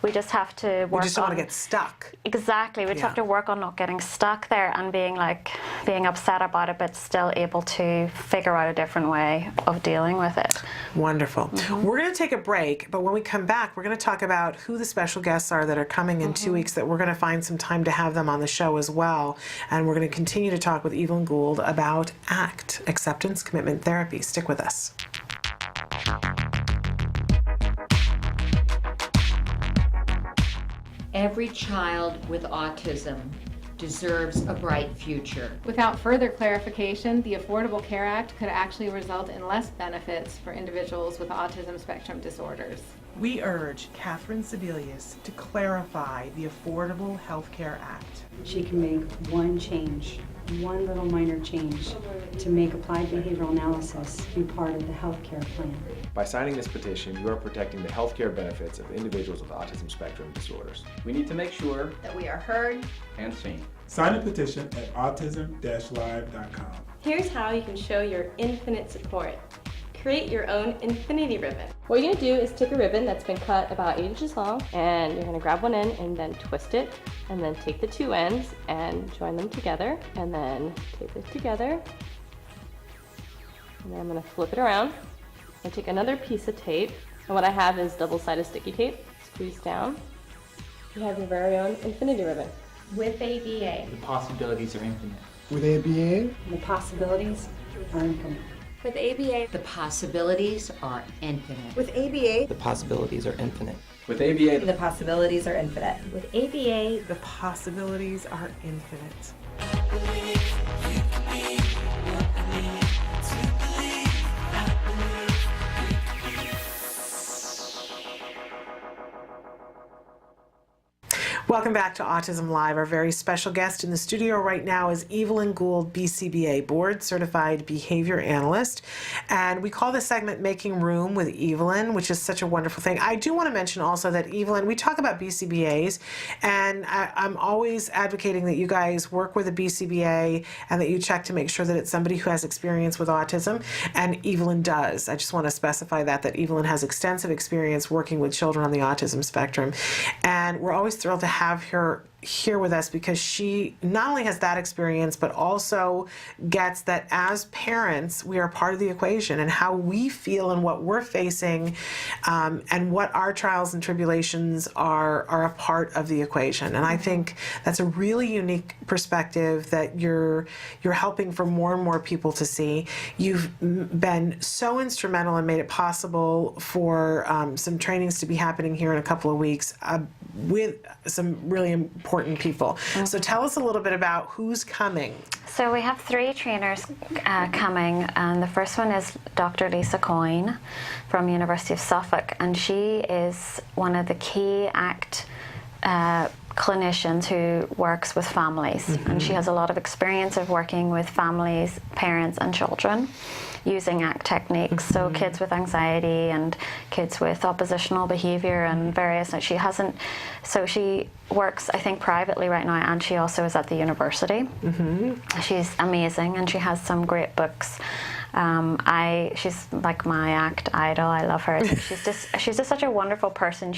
We just have to work on... We just don't want to get stuck. Exactly. We just have to work on not getting stuck there and being upset about it, but still able to figure out a different way of dealing with it. Wonderful. We're going to take a break, but when we come back, we're going to talk about who the special guests are that are coming in 2 weeks, that we're going to find some time to have them on the show as well. And we're going to continue to talk with Evelyn Gould about ACT, Acceptance Commitment Therapy. Stick with us. Every child with autism deserves a bright future. Without further clarification, the Affordable Care Act could actually result in less benefits for individuals with autism spectrum disorders. We urge Catherine Sebelius to clarify the Affordable Health Care Act. She can make one change, one little minor change, to make applied behavioral analysis be part of the health care plan. By signing this petition, you are protecting the health care benefits of individuals with autism spectrum disorders. We need to make sure that we are heard and seen. Sign the petition at autism-live.com. Here's how you can show your infinite support. Create your own infinity ribbon. What you're gonna do is take a ribbon that's been cut about 8 inches long, and you're gonna grab one end and then twist it, and then take the two ends and join them together, and then tape it together. And then I'm gonna flip it around and take another piece of tape. And what I have is double-sided sticky tape. Squeeze down. You have your very own infinity ribbon. With ABA, the possibilities are infinite. With ABA, the possibilities are infinite. With ABA, the possibilities are infinite. With ABA, the possibilities are infinite. With ABA, the possibilities are infinite. With ABA, the possibilities are infinite. Welcome back to Autism Live. Our very special guest in the studio right now is Evelyn Gould, BCBA, Board Certified Behavior Analyst. And we call this segment Making Room with Evelyn, which is such a wonderful thing. I do want to mention also that Evelyn, we talk about BCBAs, and I'm always advocating that you guys work with a BCBA and that you check to make sure that it's somebody who has experience with autism, and Evelyn does. I just want to specify that Evelyn has extensive experience working with children on the autism spectrum. And we're always thrilled to have her here with us because she not only has that experience but also gets that as parents we are part of the equation, and how we feel and what we're facing and what our trials and tribulations are a part of the equation. And I think that's a really unique perspective that you're helping for more and more people to see. You've been so instrumental and made it possible for some trainings to be happening here in a couple of weeks with some really important people. So tell us a little bit about who's coming. So we have 3 trainers coming, and the first one is Dr. Lisa Coyne from University of Suffolk, and she is one of the key ACT clinicians who works with families, and she has a lot of experience of working with families, parents and children using ACT techniques. So kids with anxiety and kids with oppositional behavior and various, so she works, I think, privately right now, and she also is at the university. She's amazing, and she has some great books. She's like my ACT idol. I love her. She's just such a wonderful person.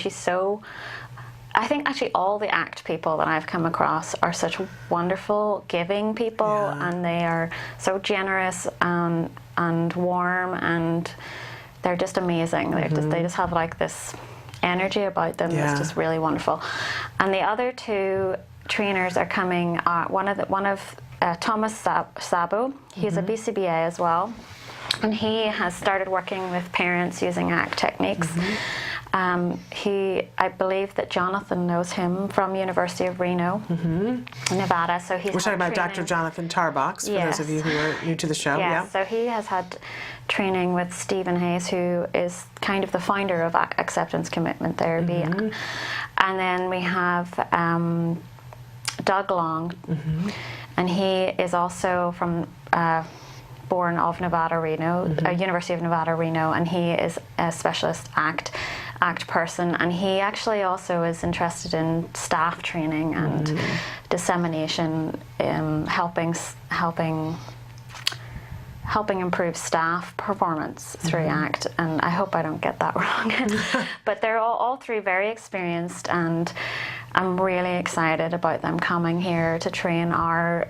I think actually all the ACT people that I've come across are such wonderful, giving people, and they are so generous and warm, and they're just amazing. They just have like this energy about them that's just really wonderful. And the other 2 trainers are coming. One of Thomas Sabo. He's a BCBA as well, and he has started working with parents using ACT techniques. I believe that Jonathan knows him from University of Reno, Nevada. So we're talking about Dr. Jonathan Tarbox, for those of you who are new to the show. So he has had training with Stephen Hayes, who is kind of the founder of Acceptance Commitment Therapy. And then we have Doug Long, and he is also from born of Nevada, Reno, University of Nevada, Reno, and he is a specialist ACT. ACT person, and he actually also is interested in staff training and dissemination, helping improve staff performance through ACT, and I hope I don't get that wrong. But they're all three very experienced, and I'm really excited about them coming here to train our,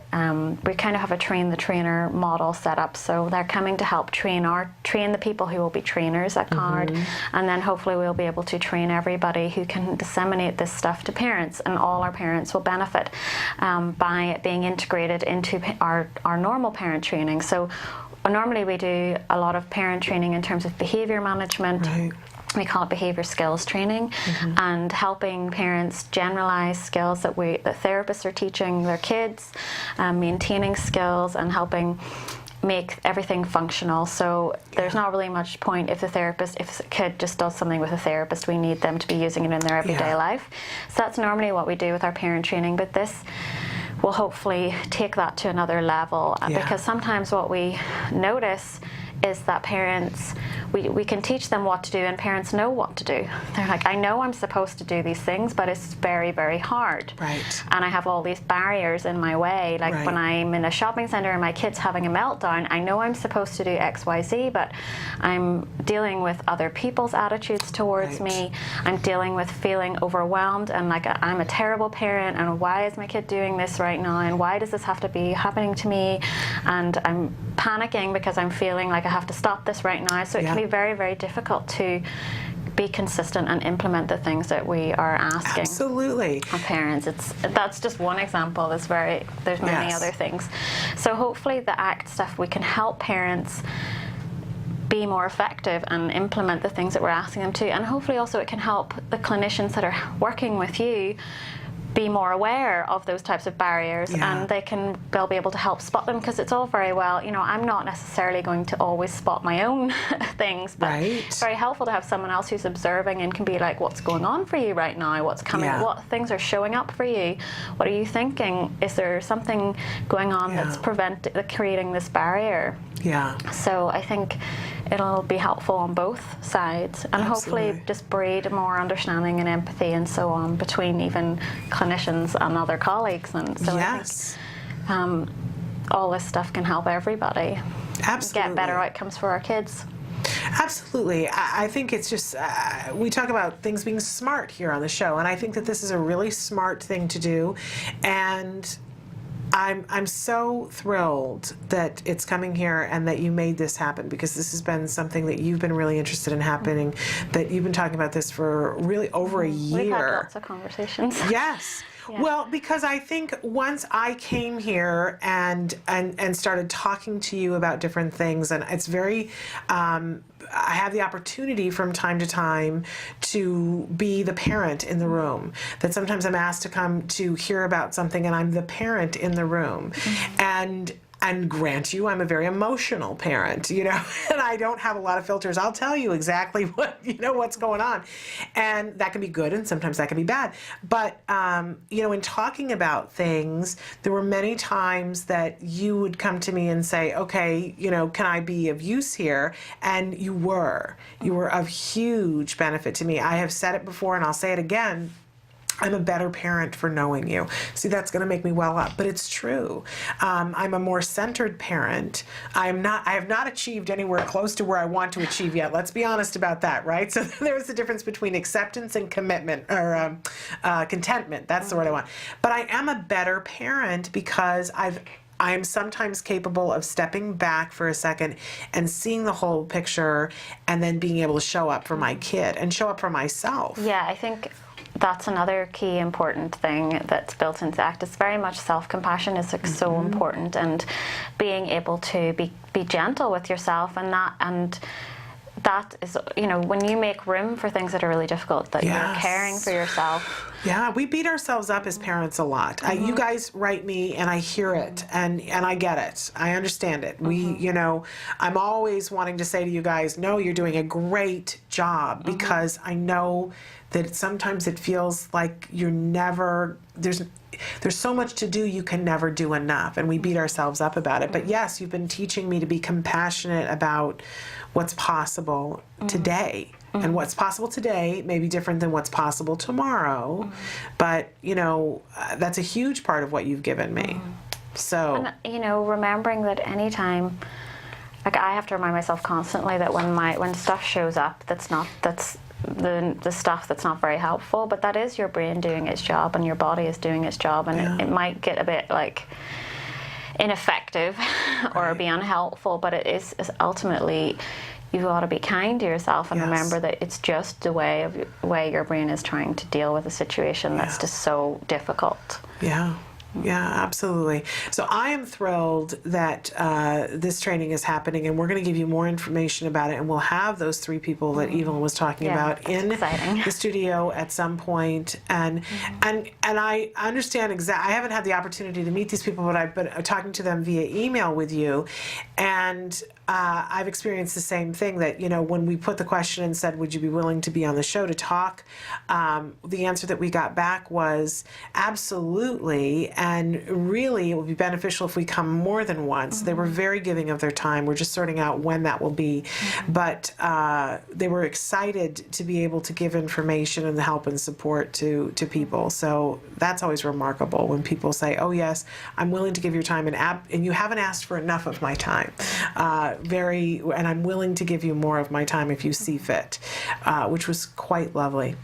we kind of have a train the trainer model set up, so they're coming to help train the people who will be trainers at CARD, and then hopefully we'll be able to train everybody who can disseminate this stuff to parents, and all our parents will benefit by it being integrated into our normal parent training. So normally we do a lot of parent training in terms of behavior management. We call it behavior skills training, and helping parents generalize skills that therapists are teaching their kids, maintaining skills and helping make everything functional. So there's not really much point if a kid just does something with a therapist, we need them to be using it in their everyday life. So that's normally what we do with our parent training, but this will hopefully take that to another level, because sometimes what we notice is that parents, we can teach them what to do, and parents know what to do. They're like, I know I'm supposed to do these things, but it's very, very hard. And I have all these barriers in my way. Like when I'm in a shopping center and my kid's having a meltdown, I know I'm supposed to do X, Y, Z, but I'm dealing with other people's attitudes towards me. I'm dealing with feeling overwhelmed and like I'm a terrible parent, and why is my kid doing this right now, and why does this have to be happening to me? And I'm panicking because I'm feeling like I have to stop this right now. So it can be very, very difficult to be consistent and implement the things that we are asking of parents. That's just one example. There's many other things. So hopefully the ACT stuff, we can help parents be more effective and implement the things that we're asking them to, and hopefully also it can help the clinicians that are working with you be more aware of those types of barriers, and they'll be able to help spot them, because it's all very well, I'm not necessarily going to always spot my own things, but it's very helpful to have someone else who's observing and can be like, what's going on for you right now, what's coming, what things are showing up for you, what are you thinking, is there something going on that's creating this barrier? So I think it'll be helpful on both sides, and hopefully just breed more understanding and empathy and so on between even clinicians and other colleagues. And so I think all this stuff can help everybody get better outcomes for our kids. Absolutely. I think it's just, we talk about things being smart here on the show, and I think that this is a really smart thing to do, and I'm so thrilled that it's coming here and that you made this happen, because this has been something that you've been really interested in happening, that you've been talking about this for really over a year. We've had lots of conversations. Yes. Well, because I think once I came here and started talking to you about different things, and it's very, I have the opportunity from time to time to be the parent in the room. That sometimes I'm asked to come to hear about something and I'm the parent in the room. And grant you, I'm a very emotional parent, and I don't have a lot of filters. I'll tell you exactly what's going on. And that can be good, and sometimes that can be bad. But, in talking about things, there were many times that you would come to me and say, okay, can I be of use here? And you were of huge benefit to me. I have said it before, and I'll say it again. I'm a better parent for knowing you. See, that's going to make me well up, but it's true. I'm a more centered parent. I have not achieved anywhere close to where I want to achieve yet. Let's be honest about that, right? So there's a difference between acceptance and commitment, or contentment. That's the word I want. But I am a better parent because I am sometimes capable of stepping back for a second and seeing the whole picture, and then being able to show up for my kid and show up for myself. Yeah, I think that's another key important thing that's built into ACT. It's very much self-compassion is so important, and being able to be gentle with yourself, and that is, when you make room for things that are really difficult, that you're caring for yourself. Yeah, we beat ourselves up as parents a lot. You guys write me, and I hear it, and I get it. I understand it. I'm always wanting to say to you guys, no, you're doing a great job, because I know that sometimes it feels like there's so much to do, you can never do enough, and we beat ourselves up about it. But yes, you've been teaching me to be compassionate about what's possible today, And what's possible today may be different than what's possible tomorrow. But, you know, that's a huge part of what you've given me. So, and, you know, remembering that anytime, like I have to remind myself constantly that when stuff shows up that's the stuff that's not very helpful, but that is your brain doing its job and your body is doing its job, and it might get a bit like ineffective or be unhelpful, but it is ultimately, you've got to be kind to yourself and remember that it's just the way your brain is trying to deal with a situation that's just so difficult. Yeah, absolutely. So I am thrilled that this training is happening, and we're going to give you more information about it, and we'll have those 3 people that Evelyn was talking about in the studio at some point. And I understand I haven't had the opportunity to meet these people, but I've been talking to them via email with you, and I've experienced the same thing, that, you know, when we put the question and said, would you be willing to be on the show to talk, the answer that we got back was absolutely, and really it would be beneficial if we come more than once. They were very giving of their time. We're just sorting out when that will be. But they were excited to be able to give information and help and support to people. So that's always remarkable when people say, oh yes, I'm willing to give your time, and you haven't asked for enough of my time. And I'm willing to give you more of my time if you see fit, which was quite lovely.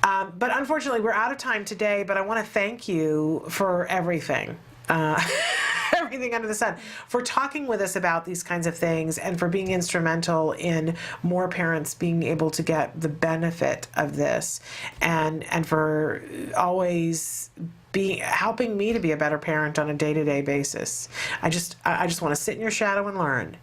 But unfortunately, we're out of time today, but I want to thank you for everything. Everything under the sun, for talking with us about these kinds of things, and for being instrumental in more parents being able to get the benefit of this, and for always helping me to be a better parent on a day-to-day basis. I just want to sit in your shadow and learn,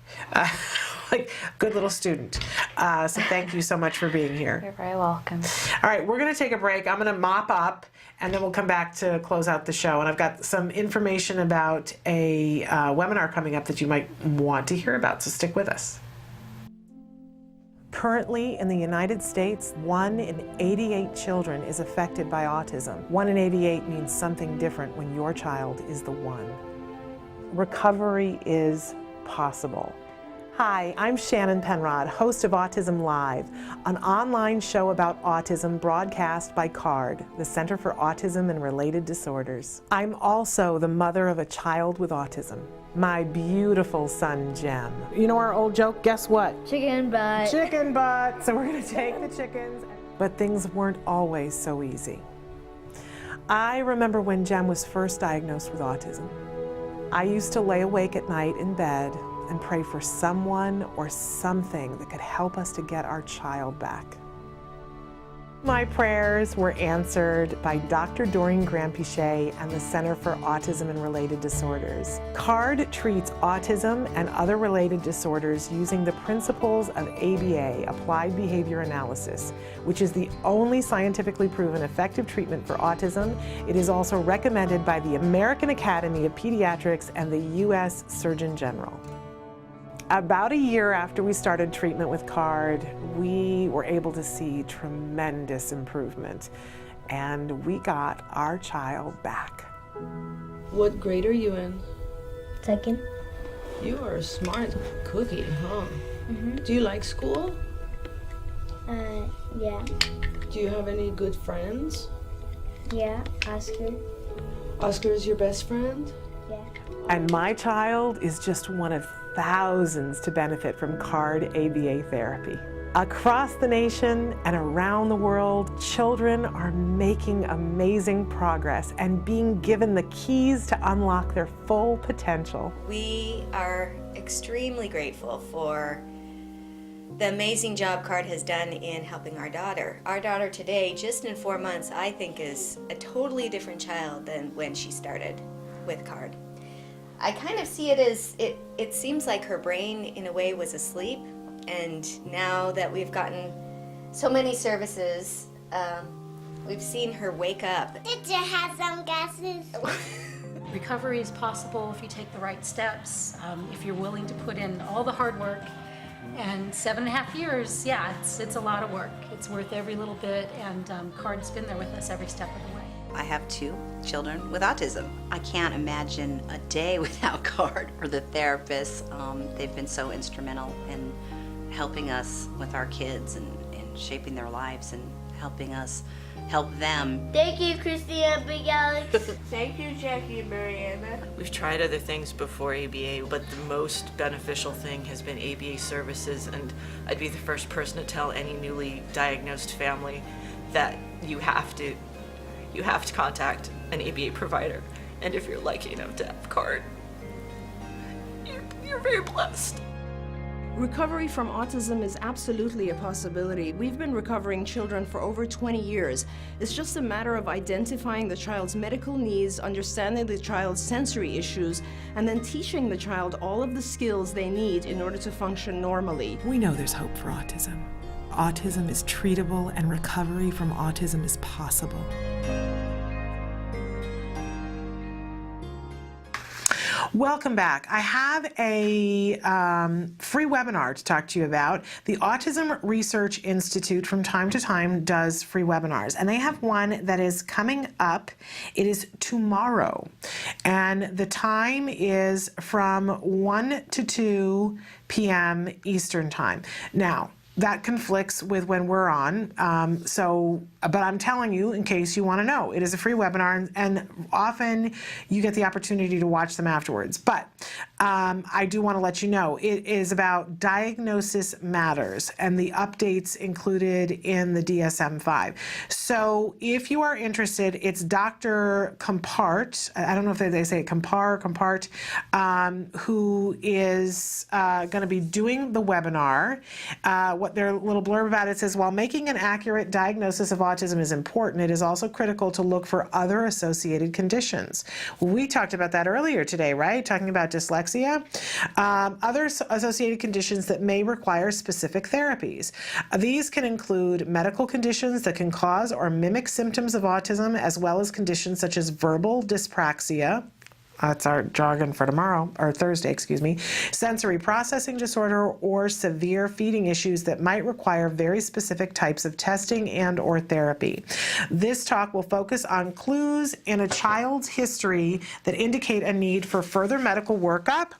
like good little student. So thank you so much for being here. You're very welcome. All right, we're going to take a break. I'm going to mop up, and then we'll come back to close out the show. And I've got some information about a webinar coming up that you might want to hear about, so stick with us. Currently, in the United States, 1 in 88 children is affected by autism. 1 in 88 means something different when your child is the one. Recovery is possible. Hi, I'm Shannon Penrod, host of Autism Live, an online show about autism broadcast by CARD, the Center for Autism and Related Disorders. I'm also the mother of a child with autism, my beautiful son, Jem. You know our old joke, guess what? Chicken butt. Chicken butt. So we're gonna take the chickens. But things weren't always so easy. I remember when Jem was first diagnosed with autism. I used to lay awake at night in bed and pray for someone or something that could help us to get our child back. My prayers were answered by Dr. Doreen Grandpichet and the Center for Autism and Related Disorders. CARD treats autism and other related disorders using the principles of ABA, Applied Behavior Analysis, which is the only scientifically proven effective treatment for autism. It is also recommended by the American Academy of Pediatrics and the U.S. Surgeon General. About a year after we started treatment with CARD, we were able to see tremendous improvement, and we got our child back. What grade are you in? Second. You are a smart cookie, huh? Mm-hmm. Do you like school? Yeah. Do you have any good friends? Yeah, Oscar. Oscar is your best friend? Yeah. And my child is just one of thousands to benefit from CARD ABA therapy. Across the nation and around the world, children are making amazing progress and being given the keys to unlock their full potential. We are extremely grateful for the amazing job CARD has done in helping our daughter. Our daughter today, just in 4 months, I think is a totally different child than when she started with CARD. I kind of see it as, it seems like her brain in a way was asleep, and now that we've gotten so many services, we've seen her wake up. Did you have some guesses? Recovery is possible if you take the right steps, if you're willing to put in all the hard work. And 7.5 years, yeah, it's a lot of work. It's worth every little bit, and CARD's been there with us every step of the way. I have 2 children with autism. I can't imagine a day without CARD or the therapists. They've been so instrumental in helping us with our kids and shaping their lives and helping us help them. Thank you, Christina Big Alex. Thank you, Jackie and Mariana. We've tried other things before ABA, but the most beneficial thing has been ABA services, and I'd be the first person to tell any newly diagnosed family that you have to contact an ABA provider. And if you're lucky enough to have a card, you're very blessed. Recovery from autism is absolutely a possibility. We've been recovering children for over 20 years. It's just a matter of identifying the child's medical needs, understanding the child's sensory issues, and then teaching the child all of the skills they need in order to function normally. We know there's hope for autism. Autism is treatable and recovery from autism is possible. Welcome back. I have a free webinar to talk to you about. The Autism Research Institute from time to time does free webinars, and they have one that is coming up. It is tomorrow, and the time is from 1 to 2 p.m. Eastern Time. Now, that conflicts with when we're on, but I'm telling you, in case you want to know, it is a free webinar, and often you get the opportunity to watch them afterwards. But I do want to let you know, it is about Diagnosis Matters and the updates included in the DSM-5. So if you are interested, it's Dr. Compart, I don't know if they say Compart, who is going to be doing the webinar. What their little blurb about it says, while making an accurate diagnosis of autism is important, it is also critical to look for other associated conditions. We talked about that earlier today, right? Talking about dyslexia. Other associated conditions that may require specific therapies. These can include medical conditions that can cause or mimic symptoms of autism, as well as conditions such as verbal dyspraxia. That's our jargon for tomorrow, or Thursday, excuse me. Sensory processing disorder or severe feeding issues that might require very specific types of testing and or therapy. This talk will focus on clues in a child's history that indicate a need for further medical workup,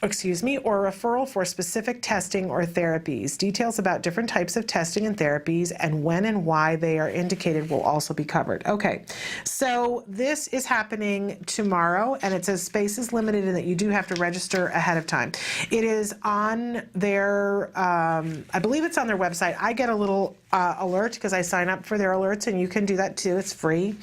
or referral for specific testing or therapies. Details about different types of testing and therapies and when and why they are indicated will also be covered. Okay, so this is happening tomorrow, and it says space is limited and that you do have to register ahead of time. It is on their, I believe it's on their website. I get a little alert because I sign up for their alerts, and you can do that too. It's free.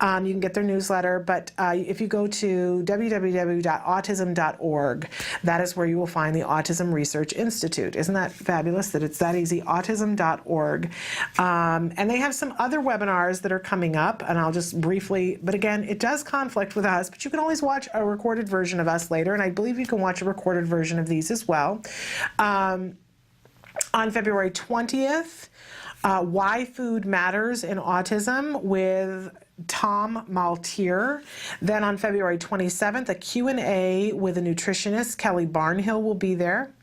You can get their newsletter, but if you go to www.autism.org, that is where you will find the Autism Research Institute. Isn't that fabulous that it's that easy? Autism.org. And they have some other webinars that are coming up, and I'll just briefly, but again, it does conflict with us, but you can always watch a recorded version of us later, and I believe you can watch a recorded version of these as well. On February 20th, Why Food Matters in Autism with Tom Maltier. Then on February 27th, a Q&A with a nutritionist, Kelly Barnhill, will be there.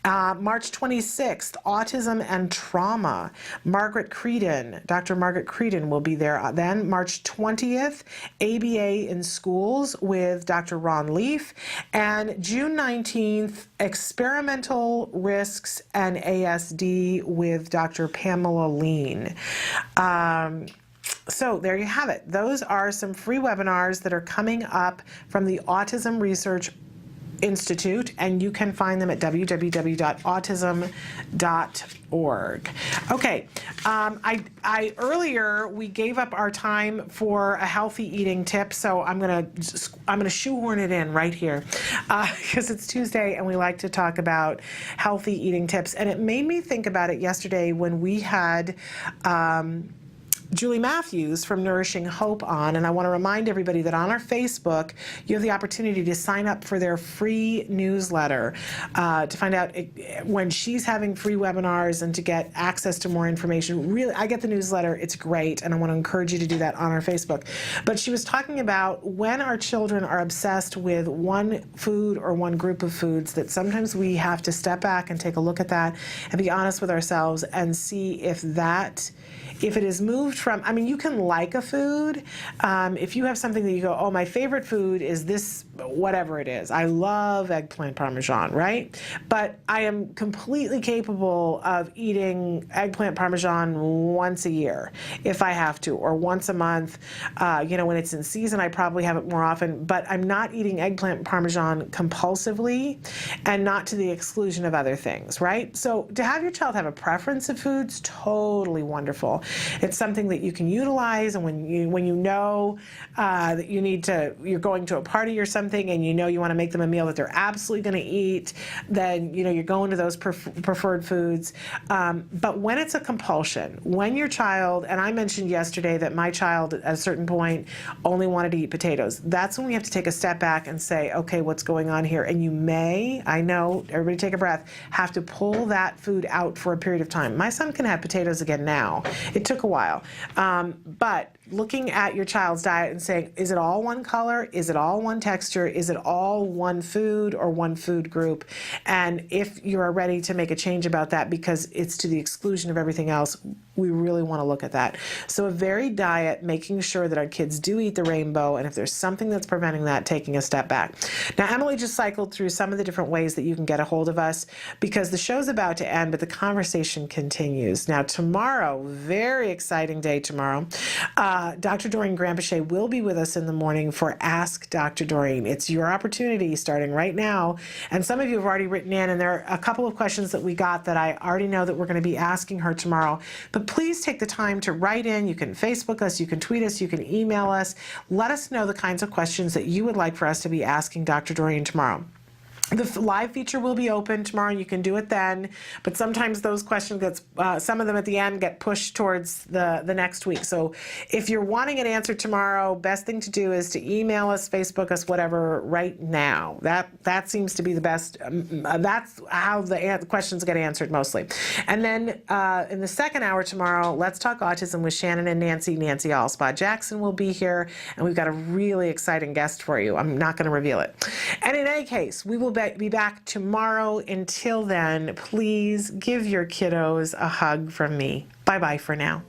March 26th, Autism and Trauma. Dr. Margaret Creedon will be there. Then March 20th, ABA in Schools with Dr. Ron Leaf. And June 19th, Experimental Risks and ASD with Dr. Pamela Lean. So there you have it. Those are some free webinars that are coming up from the Autism Research Institute, and you can find them at www.autism.org. Okay, earlier we gave up our time for a healthy eating tip, so I'm gonna shoehorn it in right here because it's Tuesday and we like to talk about healthy eating tips, and it made me think about it yesterday when we had Julie Matthews from Nourishing Hope on, and I want to remind everybody that on our Facebook, you have the opportunity to sign up for their free newsletter to find out when she's having free webinars and to get access to more information. Really, I get the newsletter. It's great, and I want to encourage you to do that on our Facebook. But she was talking about when our children are obsessed with one food or one group of foods, that sometimes we have to step back and take a look at that and be honest with ourselves and see if it is moved from, I mean, you can like a food. If you have something that you go, oh, my favorite food is this, whatever it is. I love eggplant parmesan, right? But I am completely capable of eating eggplant parmesan once a year if I have to, or once a month. You know, when it's in season, I probably have it more often, but I'm not eating eggplant parmesan compulsively and not to the exclusion of other things, right? So to have your child have a preference of foods, totally wonderful. It's something that you can utilize, and when you know that you're going to a party or something, and you know you want to make them a meal that they're absolutely going to eat, then you know you're going to those preferred foods. But when it's a compulsion, when your child, and I mentioned yesterday that my child at a certain point only wanted to eat potatoes, that's when we have to take a step back and say, okay, what's going on here? And you may, I know, everybody take a breath, have to pull that food out for a period of time. My son can have potatoes again now. It took a while. But looking at your child's diet and saying, is it all one color? Is it all one texture? Is it all one food or one food group? And if you are ready to make a change about that because it's to the exclusion of everything else, we really want to look at that. So a varied diet, making sure that our kids do eat the rainbow, and if there's something that's preventing that, taking a step back. Now, Emily just cycled through some of the different ways that you can get a hold of us because the show's about to end, but the conversation continues. Now, tomorrow, very exciting day tomorrow, Dr. Doreen Granpeche will be with us in the morning for Ask Dr. Doreen. It's your opportunity starting right now, and some of you have already written in, and there are a couple of questions that we got that I already know that we're going to be asking her tomorrow. But please take the time to write in. You can Facebook us, you can tweet us, you can email us. Let us know the kinds of questions that you would like for us to be asking Dr. Doreen tomorrow. The live feature will be open tomorrow. You can do it then, but sometimes those questions some of them at the end get pushed towards the next week. So if you're wanting an answer tomorrow, best thing to do is to email us, Facebook us, whatever, right now. That seems to be the best. That's how the questions get answered mostly. And then in the second hour tomorrow, Let's Talk Autism with Shannon and Nancy. Nancy Allspot Jackson will be here, and we've got a really exciting guest for you. I'm not going to reveal it. And in any case, we will be back tomorrow. Until then, please give your kiddos a hug from me. Bye-bye for now.